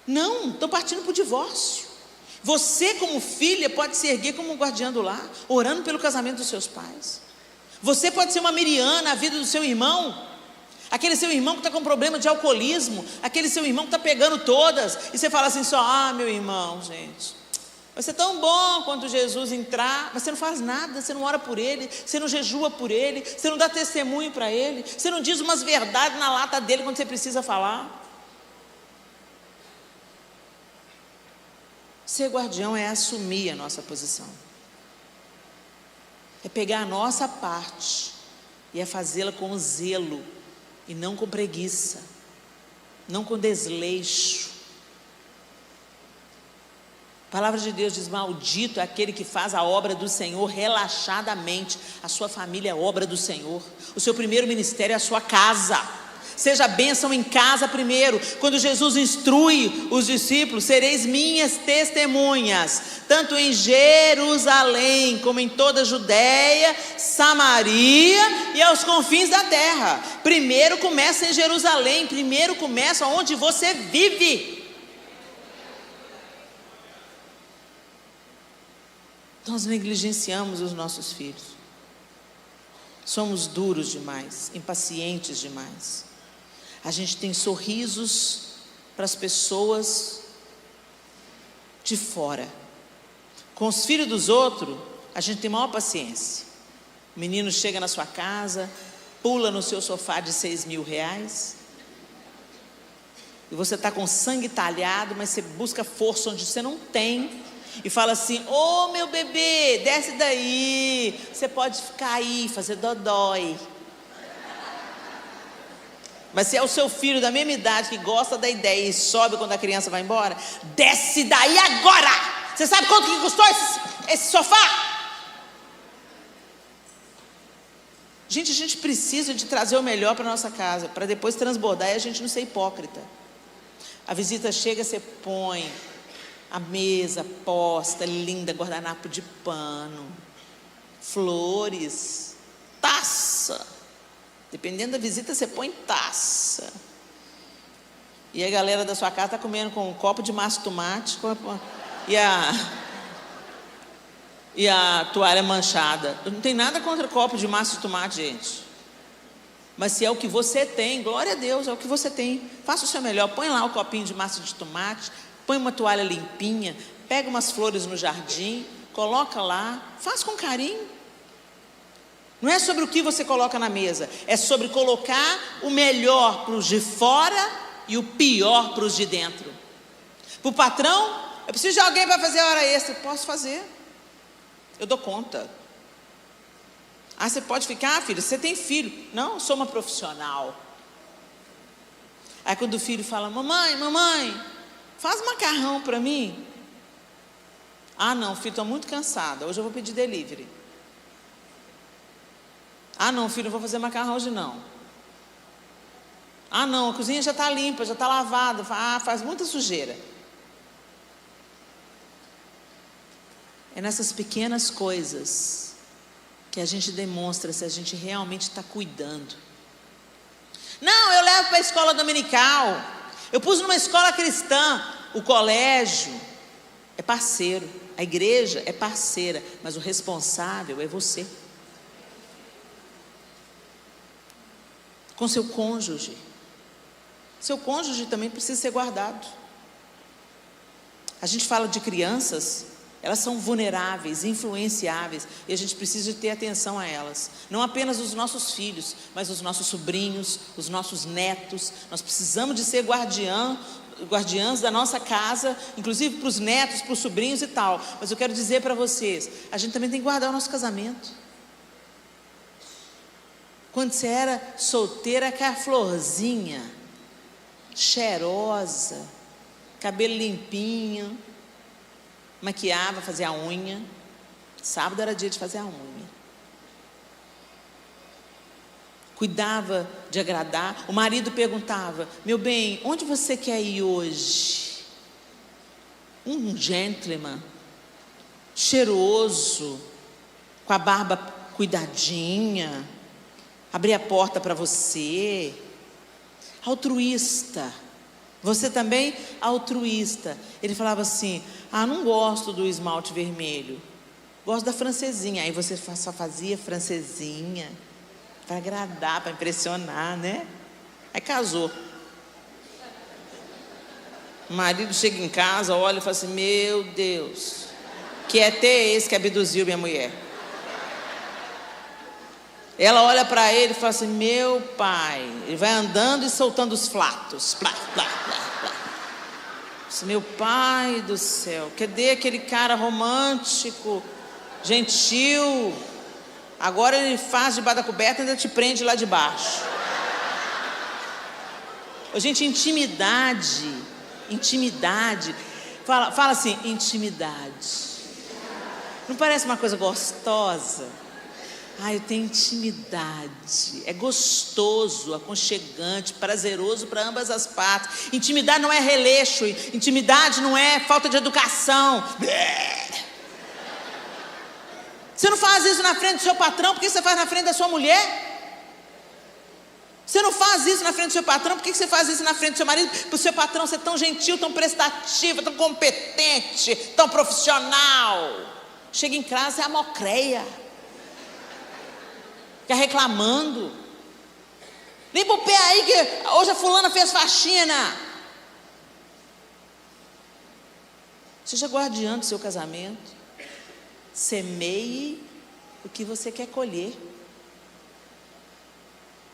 Não, estão partindo para o divórcio. Você, como filha, pode se erguer como um guardião do lar, orando pelo casamento dos seus pais. Você pode ser uma Miriam na vida do seu irmão, aquele seu irmão que está com problema de alcoolismo, aquele seu irmão que está pegando todas, e você fala assim só, meu irmão, gente, vai ser tão bom quando Jesus entrar, mas você não faz nada, você não ora por ele, você não jejua por ele, você não dá testemunho para ele, você não diz umas verdades na lata dele quando você precisa falar. Ser guardião é assumir a nossa posição, é pegar a nossa parte e é fazê-la com zelo e não com preguiça, não com desleixo. A palavra de Deus diz: maldito é aquele que faz a obra do Senhor relaxadamente. A sua família é obra do Senhor, o seu primeiro ministério é a sua casa. Seja bênção em casa primeiro. Quando Jesus instrui os discípulos: sereis minhas testemunhas, tanto em Jerusalém, como em toda a Judéia, Samaria e aos confins da terra. Primeiro começa em Jerusalém, primeiro começa onde você vive. Nós negligenciamos os nossos filhos, somos duros demais, impacientes demais. A gente tem sorrisos para as pessoas de fora. Com os filhos dos outros, a gente tem maior paciência. O menino chega na sua casa, pula no seu sofá de R$6.000, e você está com sangue talhado, mas você busca força onde você não tem, e fala assim: ô meu bebê, desce daí, você pode ficar aí, fazer dodói. Mas se é o seu filho da mesma idade, que gosta da ideia e sobe quando a criança vai embora, desce daí agora. Você sabe quanto que custou esse sofá? Gente, a gente precisa de trazer o melhor para a nossa casa, para depois transbordar e a gente não ser hipócrita. A visita chega, você põe a mesa posta, linda, guardanapo de pano, flores, taça. Dependendo da visita, você põe taça. E a galera da sua casa está comendo com um copo de massa de tomate e a toalha manchada. Não tem nada contra copo de massa de tomate, gente. Mas se é o que você tem, glória a Deus, é o que você tem. Faça o seu melhor, põe lá o copinho de massa de tomate, põe uma toalha limpinha, pega umas flores no jardim, coloca lá, faz com carinho. Não é sobre o que você coloca na mesa, é sobre colocar o melhor para os de fora e o pior para os de dentro. Para o patrão: eu preciso de alguém para fazer hora extra. Posso fazer, eu dou conta. Ah, você pode ficar, filho? Você tem filho? Não, eu sou uma profissional. Aí quando o filho fala: mamãe, faz macarrão para mim. Ah não, filho, estou muito cansada, hoje eu vou pedir delivery. Ah, não, filho, não vou fazer macarrão hoje não. Ah, não, a cozinha já está limpa, já está lavada. Ah, faz muita sujeira. É nessas pequenas coisas que a gente demonstra se a gente realmente está cuidando. Não, eu levo para a escola dominical. Eu pus numa escola cristã. O colégio é parceiro. A igreja é parceira. Mas o responsável é você. Com seu cônjuge. Seu cônjuge também precisa ser guardado. A gente fala de crianças, elas são vulneráveis, influenciáveis, e a gente precisa ter atenção a elas. Não apenas os nossos filhos, mas os nossos sobrinhos, os nossos netos. Nós precisamos de ser guardiãs da nossa casa, inclusive para os netos, para os sobrinhos e tal. Mas eu quero dizer para vocês, a gente também tem que guardar o nosso casamento. Quando você era solteira, com a florzinha, cheirosa, cabelo limpinho, maquiava, fazia a unha. Sábado era dia de fazer a unha. Cuidava de agradar. O marido perguntava: meu bem, onde você quer ir hoje? Um gentleman, cheiroso, com a barba cuidadinha, abrir a porta para você. Altruísta. Você também altruísta. Ele falava assim: ah, não gosto do esmalte vermelho, gosto da francesinha. Aí você só fazia francesinha para agradar, para impressionar, né? Aí casou. O marido chega em casa, olha e fala assim: meu Deus, que ET é esse que abduziu minha mulher? Ela olha para ele e fala assim: meu pai. Ele vai andando e soltando os flatos. Plá, plá, plá, plá. Meu pai do céu, cadê aquele cara romântico, gentil? Agora ele faz debaixo da coberta e ainda te prende lá de baixo. Ô, gente, intimidade. Fala assim, intimidade. Não parece uma coisa gostosa? Eu tenho intimidade. É gostoso, aconchegante, prazeroso para ambas as partes. Intimidade não é releixo. Intimidade não é falta de educação. Você não faz isso na frente do seu patrão, por que você faz na frente da sua mulher? Você não faz isso na frente do seu patrão, por que você faz isso na frente do seu marido? Para o seu patrão ser tão gentil, tão prestativo, tão competente, tão profissional. Chega em casa, é a mocreia. Fica reclamando. Limpa o pé aí que hoje a fulana fez faxina. Seja guardiã do seu casamento. Semeie o que você quer colher.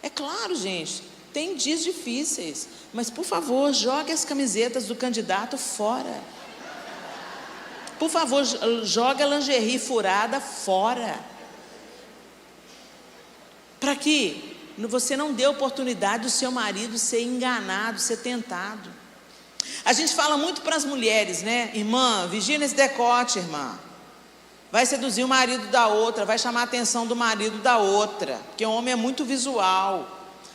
É claro, gente, tem dias difíceis, mas por favor, jogue as camisetas do candidato fora. Por favor, jogue a lingerie furada fora. Para que você não dê oportunidade do seu marido ser enganado, ser tentado. A gente fala muito para as mulheres, né? Irmã, vigia nesse decote, irmã. Vai seduzir o marido da outra, vai chamar a atenção do marido da outra, porque o homem é muito visual.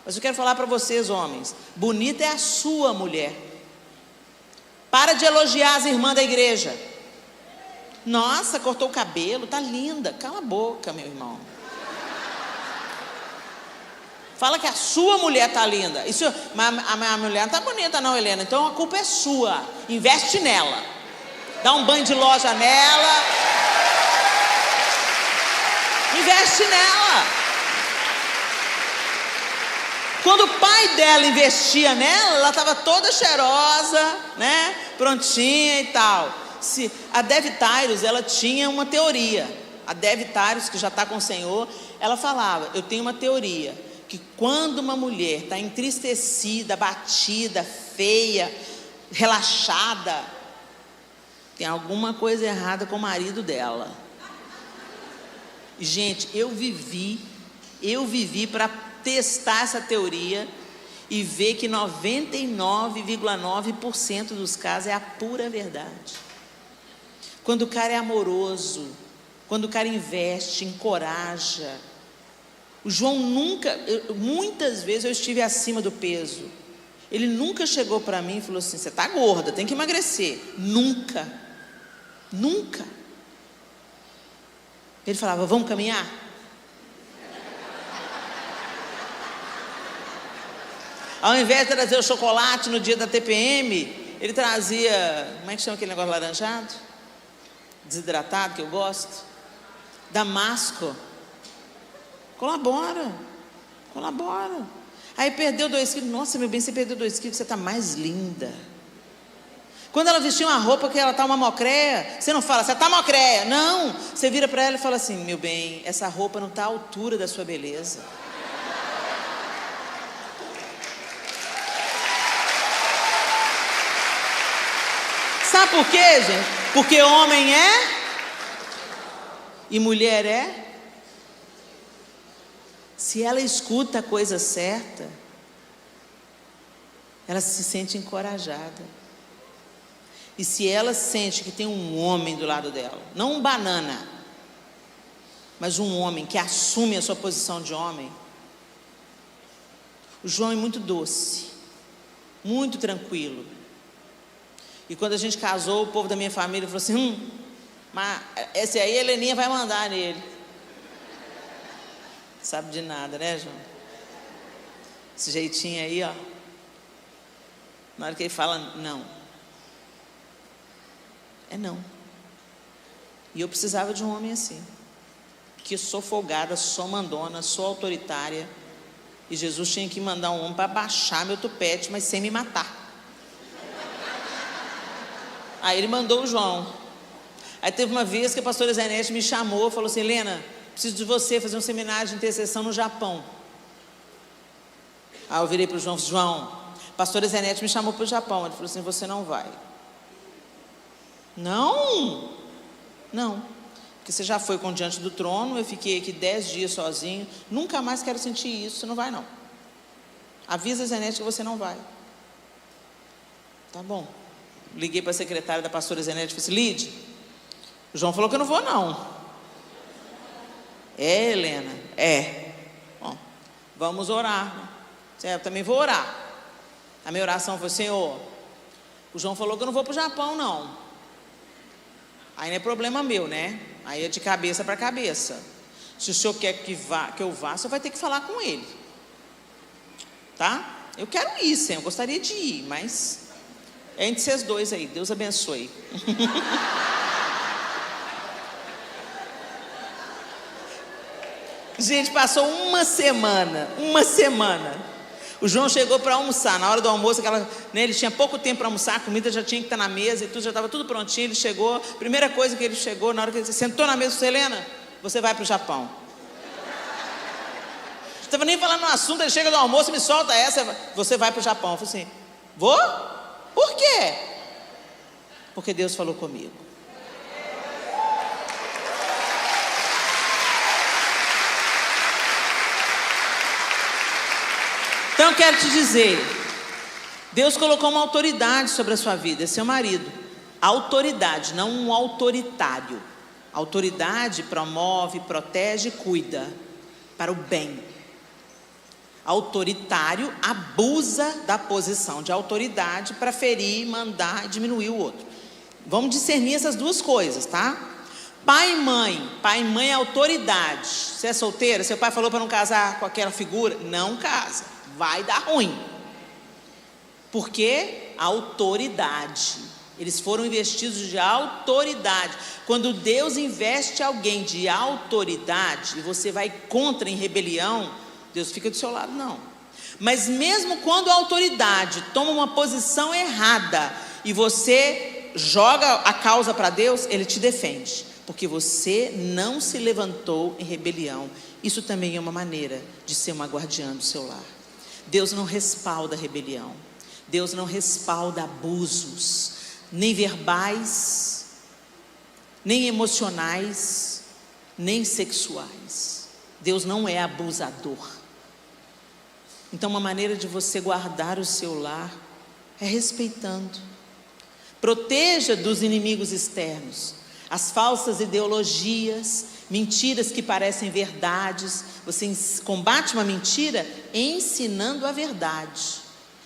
Mas eu quero falar para vocês, homens, bonita é a sua mulher. Para de elogiar as irmãs da igreja. Nossa, cortou o cabelo, tá linda. Cala a boca, meu irmão. Fala que a sua mulher está linda. Isso, mas a minha mulher não está bonita não, Helena. Então a culpa é sua. Investe nela. Dá um banho de loja nela. Investe nela. Quando o pai dela investia nela, ela estava toda cheirosa, né? Prontinha e tal. A Dev Tyrus, ela tinha uma teoria. A Dev Tyrus, que já está com o Senhor, ela falava: eu tenho uma teoria, que quando uma mulher está entristecida, abatida, feia, relaxada, tem alguma coisa errada com o marido dela. Gente, eu vivi para testar essa teoria e ver que 99,9% dos casos é a pura verdade. Quando o cara é amoroso, quando o cara investe, encoraja, O João nunca, muitas vezes eu estive acima do peso. Ele nunca chegou para mim e falou assim: você está gorda, tem que emagrecer. Nunca, nunca. Ele falava: vamos caminhar? Ao invés de trazer o chocolate no dia da TPM, ele trazia, como é que chama aquele negócio laranjado? Desidratado, que eu gosto. Damasco. Colabora. Aí perdeu 2 quilos. Nossa, meu bem, você perdeu 2 quilos, você está mais linda. Quando ela vestiu uma roupa que ela está uma mocréia, você não fala: você está mocréia. Não, você vira para ela e fala assim: meu bem, essa roupa não está à altura da sua beleza. Sabe por quê, gente? Porque homem é e mulher é. Se ela escuta a coisa certa, ela se sente encorajada. E se ela sente que tem um homem do lado dela, não um banana, mas um homem que assume a sua posição de homem. O João é muito doce, muito tranquilo. E quando a gente casou, o povo da minha família falou assim: mas esse aí a Heleninha vai mandar nele. Sabe de nada, né, João? Esse jeitinho aí, ó. Na hora que ele fala não, é não. E eu precisava de um homem assim, que eu sou folgada, sou mandona, sou autoritária. E Jesus tinha que mandar um homem para baixar meu tupete, mas sem me matar. Aí ele mandou o João. Aí teve uma vez que a pastora Zenete me chamou, falou assim: Helena, preciso de você fazer um seminário de intercessão no Japão. Aí eu virei para o João: João, a pastora Zenete me chamou para o Japão. Ele falou assim: você não vai. Não, porque você já foi com Diante do Trono, eu fiquei aqui 10 dias sozinho, nunca mais quero sentir isso, você não vai não. Avisa a Zenete que você não vai. Tá bom. Liguei para a secretária da pastora Zenete e falei assim: Lide, o João falou que eu não vou não. É, Helena, é. Bom, vamos orar. Eu também vou orar. A minha oração foi: Senhor, o João falou que eu não vou para o Japão não. Aí não é problema meu, né? Aí é de cabeça para cabeça. Se o senhor quer que eu vá, o senhor vai ter que falar com ele. Tá? Eu quero ir, Senhor, eu gostaria de ir, mas é entre vocês dois aí, Deus abençoe. Gente, passou uma semana. O João chegou para almoçar, na hora do almoço, ele tinha pouco tempo para almoçar, a comida já tinha que estar na mesa e tudo, já estava tudo prontinho. Ele chegou, primeira coisa que ele chegou, na hora que ele sentou na mesa, disse: Helena, você vai para o Japão. Não estava nem falando no assunto, ele chega do almoço e me solta essa: você vai para o Japão. Eu falei assim: vou? Por quê? Porque Deus falou comigo. Então eu quero te dizer, Deus colocou uma autoridade sobre a sua vida, é seu marido. Autoridade, não um autoritário. Autoridade promove, protege e cuida para o bem. Autoritário abusa da posição de autoridade para ferir, mandar e diminuir o outro. Vamos discernir essas duas coisas, tá? Pai e mãe é autoridade. Você é solteira, seu pai falou para não casar com aquela figura, não casa, vai dar ruim. Porque autoridade, eles foram investidos de autoridade. Quando Deus investe alguém de autoridade e você vai contra em rebelião, Deus fica do seu lado, não. Mas mesmo quando a autoridade toma uma posição errada e você joga a causa para Deus, Ele te defende, porque você não se levantou em rebelião. Isso também é uma maneira de ser uma guardiã do seu lar. Deus não respalda rebelião. Deus não respalda abusos, nem verbais, nem emocionais, nem sexuais. Deus não é abusador. Então uma maneira de você guardar o seu lar é respeitando. Proteja dos inimigos externos, as falsas ideologias Mentiras que parecem verdades. Você combate uma mentira ensinando a verdade,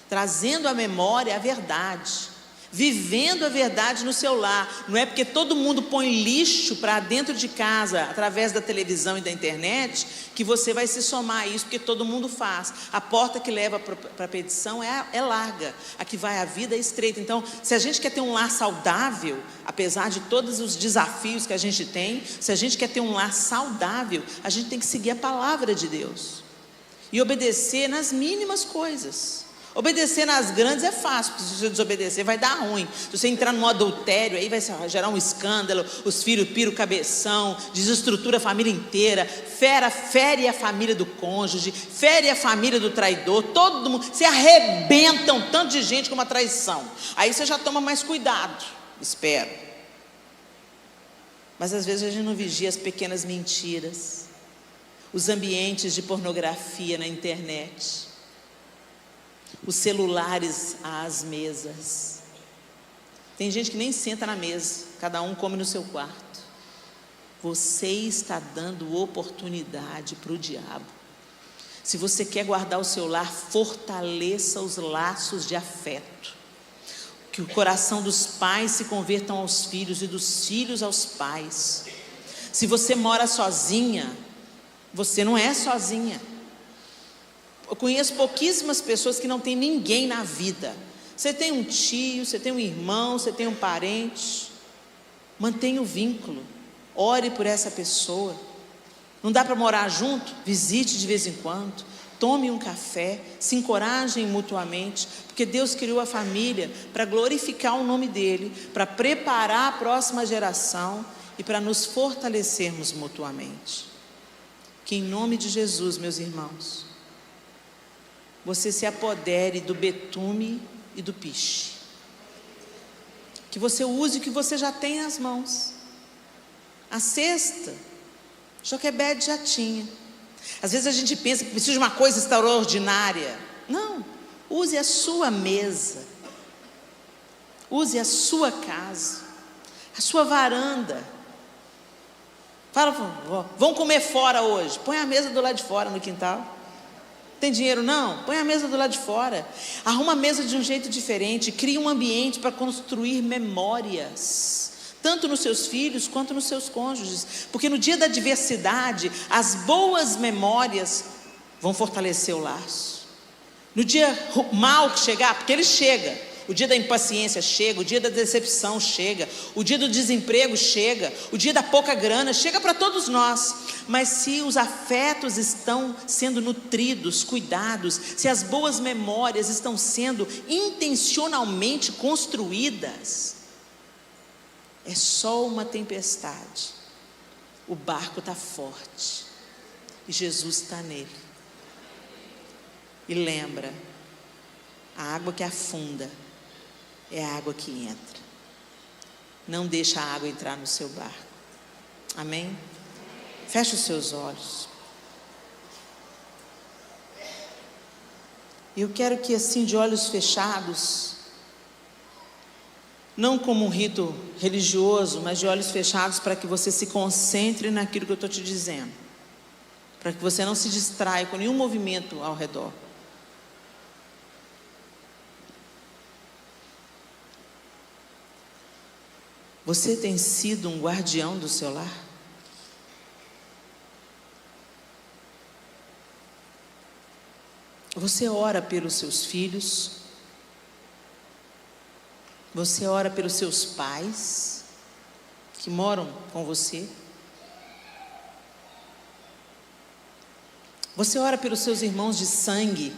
trazendo à memória a verdade, vivendo a verdade no seu lar. Não é porque todo mundo põe lixo para dentro de casa através da televisão e da internet que você vai se somar a isso, porque todo mundo faz. A porta que leva para a perdição é larga, a que vai à vida é estreita. Então, se a gente quer ter um lar saudável, apesar de todos os desafios que a gente tem, se a gente quer ter um lar saudável, a gente tem que seguir a palavra de Deus e obedecer nas mínimas coisas. Obedecer nas grandes é fácil, porque se você desobedecer vai dar ruim. Se você entrar num adultério, aí vai gerar um escândalo, os filhos piram o cabeção, desestrutura a família inteira, fere a família do cônjuge, fere a família do traidor, todo mundo, você arrebenta um tanto de gente com uma traição. Aí você já toma mais cuidado, espero. Mas às vezes a gente não vigia as pequenas mentiras, os ambientes de pornografia na internet, os celulares às mesas. Tem gente que nem senta na mesa, cada um come no seu quarto. Você está dando oportunidade para o diabo. Se você quer guardar o seu lar, fortaleça os laços de afeto. Que o coração dos pais se convertam aos filhos e dos filhos aos pais. Se você mora sozinha, você não é sozinha. Eu conheço pouquíssimas pessoas que não têm ninguém na vida. Você tem um tio, você tem um irmão, você tem um parente. Mantenha o vínculo. Ore por essa pessoa. Não dá para morar junto? Visite de vez em quando. Tome um café. Se encorajem mutuamente. Porque Deus criou a família para glorificar o nome dEle, para preparar a próxima geração e para nos fortalecermos mutuamente. Que em nome de Jesus, meus irmãos, você se apodere do betume e do piche. Que você use o que você já tem nas mãos. A cesta, Joquebede já tinha. Às vezes a gente pensa que precisa de uma coisa extraordinária. Não, use a sua mesa. Use a sua casa, a sua varanda. Fala, vamos comer fora hoje. Põe a mesa do lado de fora no quintal. Tem dinheiro não? Põe a mesa do lado de fora. Arruma a mesa de um jeito diferente. Cria um ambiente para construir memórias, tanto nos seus filhos quanto nos seus cônjuges. Porque no dia da adversidade, as boas memórias vão fortalecer o laço. No dia mal que chegar, porque ele chega. O dia da impaciência chega, o dia da decepção chega, o dia do desemprego chega, o dia da pouca grana chega para todos nós. Mas se os afetos estão sendo nutridos, cuidados, se as boas memórias estão sendo intencionalmente construídas, é só uma tempestade, o barco está forte e Jesus está nele. E lembra, a água que afunda é a água que entra. Não deixa a água entrar no seu barco. Amém? Feche os seus olhos. Eu quero que assim, de olhos fechados, não como um rito religioso, mas de olhos fechados, para que você se concentre naquilo que eu estou te dizendo, para que você não se distraia com nenhum movimento ao redor. Você tem sido um guardião do seu lar? Você ora pelos seus filhos? Você ora pelos seus pais que moram com você? Você ora pelos seus irmãos de sangue?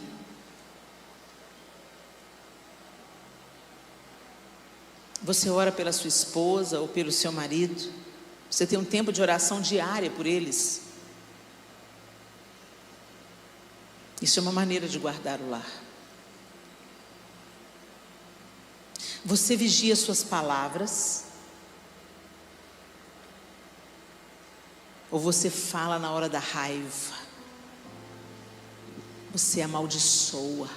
Você ora pela sua esposa ou pelo seu marido? Você tem um tempo de oração diária por eles? Isso é uma maneira de guardar o lar. Você vigia suas palavras? Ou você fala na hora da raiva? Você amaldiçoa?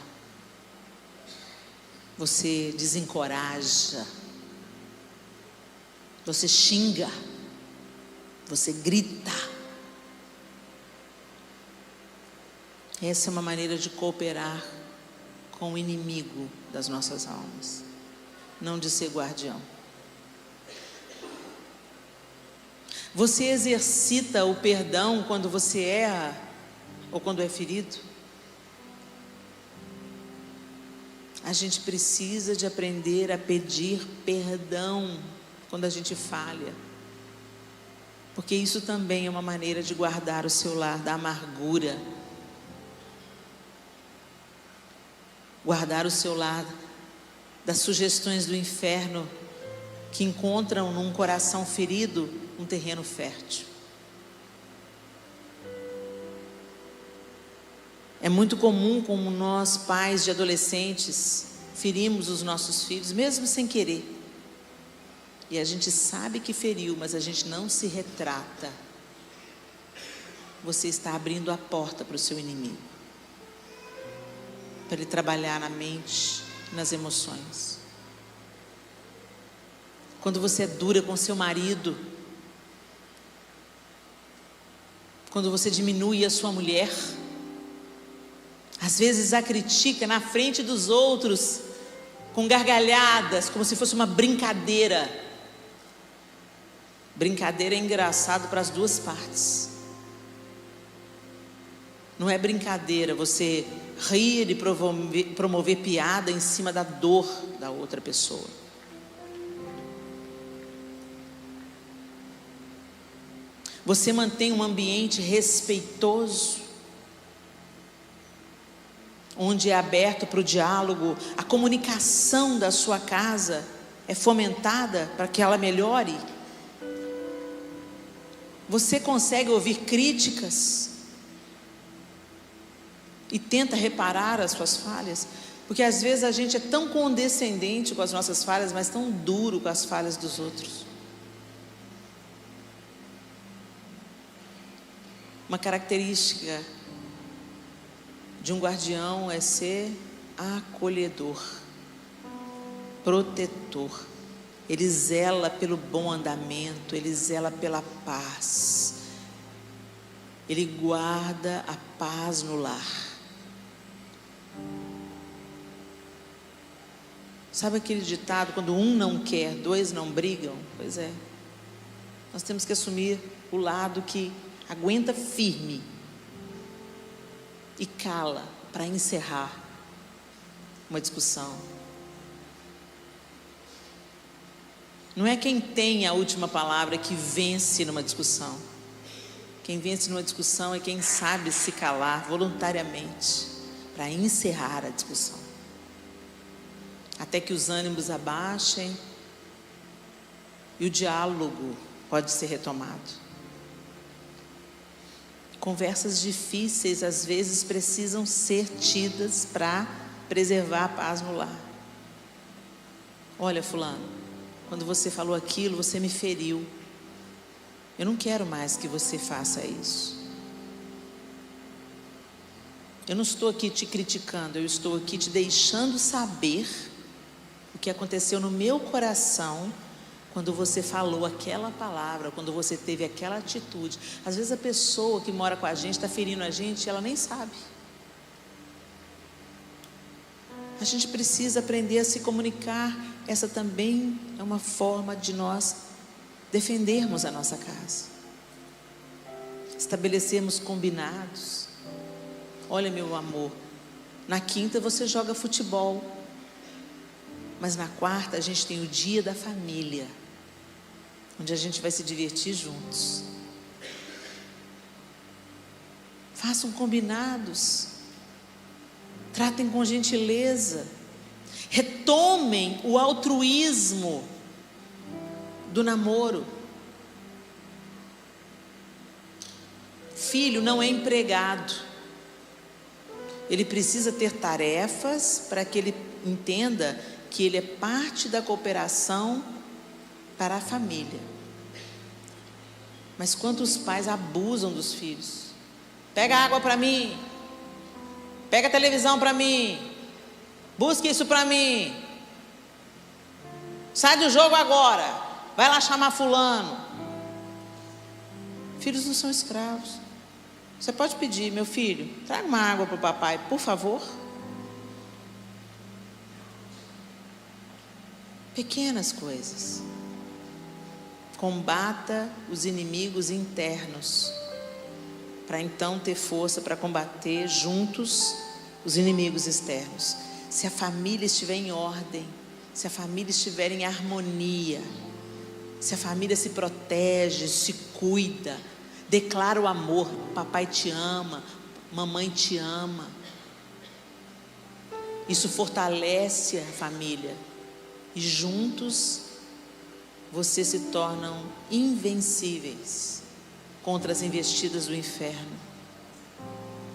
Você desencoraja? Você xinga? Você grita. Essa é uma maneira de cooperar com o inimigo das nossas almas, não de ser guardião. Você exercita o perdão quando você erra ou quando é ferido? A gente precisa de aprender a pedir perdão quando a gente falha, porque isso também é uma maneira de guardar o seu lar da amargura, guardar o seu lar das sugestões do inferno que encontram num coração ferido um terreno fértil. É muito comum, como nós, pais de adolescentes, ferimos os nossos filhos, mesmo sem querer. E a gente sabe que feriu, mas a gente não se retrata. Você está abrindo a porta para o seu inimigo, para ele trabalhar na mente, nas emoções. Quando você é dura com seu marido, quando você diminui a sua mulher, às vezes a critica na frente dos outros, com gargalhadas, como se fosse uma brincadeira. Brincadeira é engraçado para as duas partes. Não é brincadeira você rir e promover piada em cima da dor da outra pessoa. Você mantém um ambiente respeitoso, onde é aberto para o diálogo, a comunicação da sua casa é fomentada para que ela melhore. Você consegue ouvir críticas e tenta reparar as suas falhas, porque às vezes a gente é tão condescendente com as nossas falhas, mas tão duro com as falhas dos outros. Uma característica de um guardião é ser acolhedor, protetor. Ele zela pelo bom andamento, ele zela pela paz. Ele guarda a paz no lar. Sabe aquele ditado, quando um não quer, dois não brigam? Pois é. Nós temos que assumir o lado que aguenta firme e cala para encerrar uma discussão. Não é quem tem a última palavra que vence numa discussão. Quem vence numa discussão é quem sabe se calar voluntariamente para encerrar a discussão, até que os ânimos abaixem e o diálogo pode ser retomado. Conversas difíceis às vezes precisam ser tidas para preservar a paz no lar. Olha, fulano, quando você falou aquilo, você me feriu. Eu não quero mais que você faça isso. Eu não estou aqui te criticando, eu estou aqui te deixando saber o que aconteceu no meu coração quando você falou aquela palavra, quando você teve aquela atitude. Às vezes a pessoa que mora com a gente está ferindo a gente e ela nem sabe. A gente precisa aprender a se comunicar. Essa também é uma forma de nós defendermos a nossa casa. Estabelecermos combinados. Olha, meu amor, na quinta você joga futebol, mas na quarta a gente tem o dia da família, onde a gente vai se divertir juntos. Façam combinados, tratem com gentileza, retomem o altruísmo do namoro. Filho não é empregado, ele precisa ter tarefas para que ele entenda que ele é parte da cooperação para a família. Mas quantos pais abusam dos filhos? Pega água para mim, pega a televisão para mim, busque isso para mim, sai do jogo agora, vai lá chamar fulano. Filhos não são escravos. Você pode pedir: meu filho, traga uma água para o papai, por favor. Pequenas coisas. Combata os inimigos internos, para então ter força para combater juntos os inimigos externos. Se a família estiver em ordem, se a família estiver em harmonia, se a família se protege, se cuida, declara o amor: papai te ama, mamãe te ama. Isso fortalece a família. E juntos vocês se tornam invencíveis contra as investidas do inferno.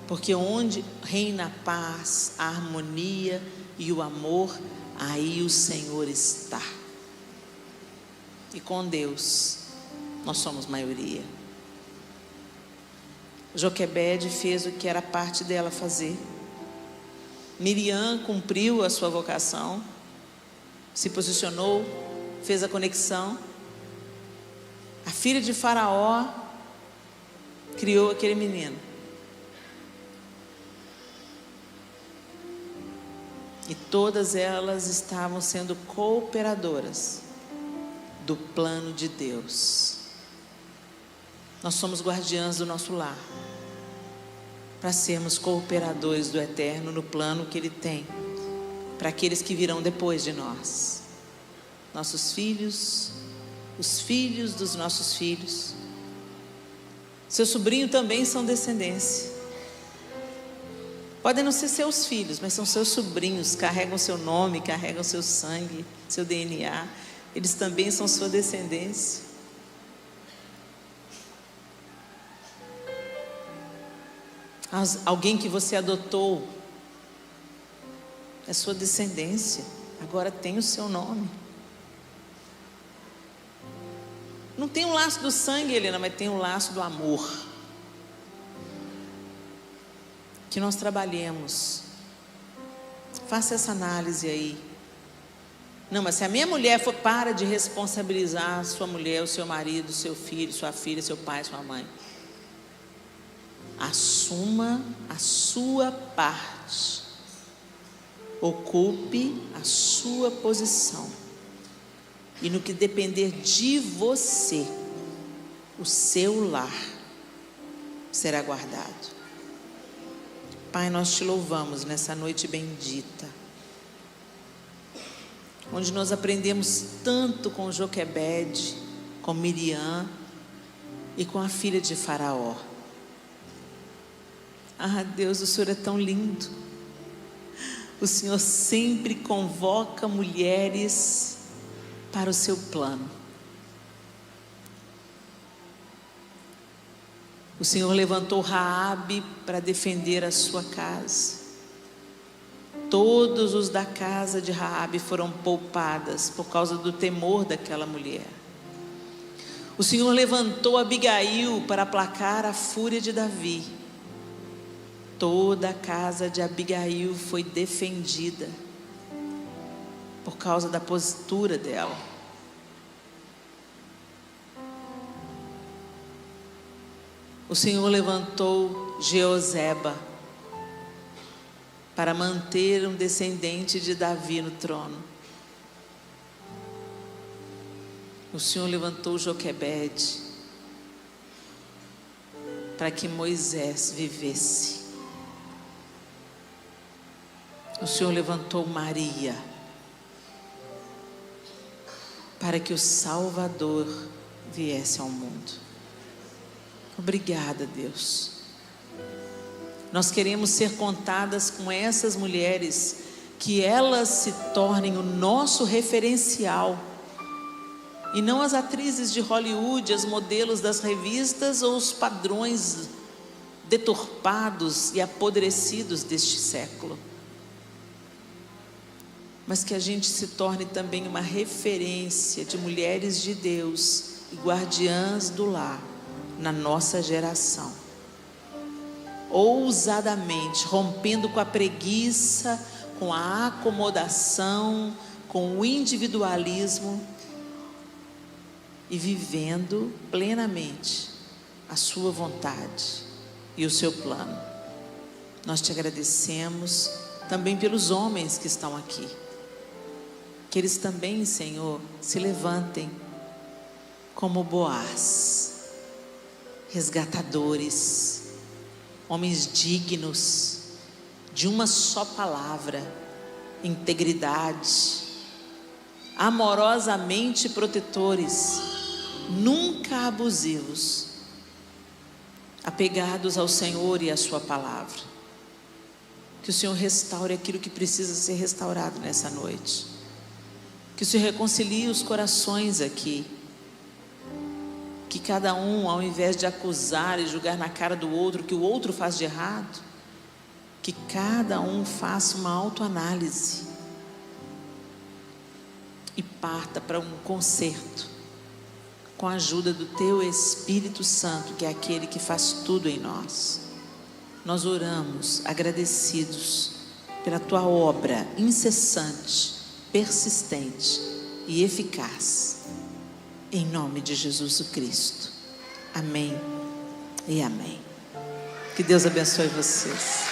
Porque onde reina a paz, a harmonia e o amor, aí o Senhor está. E com Deus nós somos maioria. Joquebede fez o que era parte dela fazer. Miriam cumpriu a sua vocação, se posicionou, fez a conexão. A filha de Faraó criou aquele menino. E todas elas estavam sendo cooperadoras do plano de Deus. Nós somos guardiãs do nosso lar, para sermos cooperadores do Eterno no plano que Ele tem para aqueles que virão depois de nós. Nossos filhos, os filhos dos nossos filhos. Seu sobrinho também são descendência. Podem não ser seus filhos, mas são seus sobrinhos, carregam seu nome, carregam seu sangue, seu DNA. Eles também são sua descendência. Alguém que você adotou é sua descendência, agora tem o seu nome. Não tem um laço do sangue, Helena, mas tem um laço do amor. Que nós trabalhemos. Faça essa análise aí. Não, mas se a minha mulher for, para de responsabilizar a sua mulher, o seu marido, o seu filho, sua filha, seu pai, sua mãe. Assuma a sua parte. Ocupe a sua posição. E no que depender de você, o seu lar será guardado. Pai, nós te louvamos nessa noite bendita, onde nós aprendemos tanto com Joquebede, com Miriam e com a filha de Faraó. Ah, Deus, o Senhor é tão lindo. O Senhor sempre convoca mulheres para o seu plano. O Senhor levantou Raabe para defender a sua casa. Todos os da casa de Raabe foram poupadas por causa do temor daquela mulher. O Senhor levantou Abigail para aplacar a fúria de Davi. Toda a casa de Abigail foi defendida por causa da postura dela. O Senhor levantou Jeoseba para manter um descendente de Davi no trono. O Senhor levantou Joquebede para que Moisés vivesse. O Senhor levantou Maria para que o Salvador viesse ao mundo. Obrigada, Deus. Nós queremos ser contadas com essas mulheres, que elas se tornem o nosso referencial, e não as atrizes de Hollywood, as modelos das revistas ou os padrões deturpados e apodrecidos deste século. Mas que a gente se torne também uma referência de mulheres de Deus e guardiãs do lar na nossa geração. Ousadamente, rompendo com a preguiça, com a acomodação, com o individualismo e vivendo plenamente a sua vontade e o seu plano. Nós te agradecemos também pelos homens que estão aqui. Que eles também, Senhor, se levantem como Boaz, resgatadores, homens dignos de uma só palavra, integridade, amorosamente protetores, nunca abusivos, apegados ao Senhor e à sua palavra. Que o Senhor restaure aquilo que precisa ser restaurado nessa noite. Que o Senhor reconcilie os corações aqui. Que cada um, ao invés de acusar e julgar na cara do outro o que o outro faz de errado, que cada um faça uma autoanálise e parta para um conserto com a ajuda do Teu Espírito Santo, que é aquele que faz tudo em nós. Nós oramos agradecidos pela Tua obra incessante, persistente e eficaz, em nome de Jesus Cristo. Amém e amém. Que Deus abençoe vocês.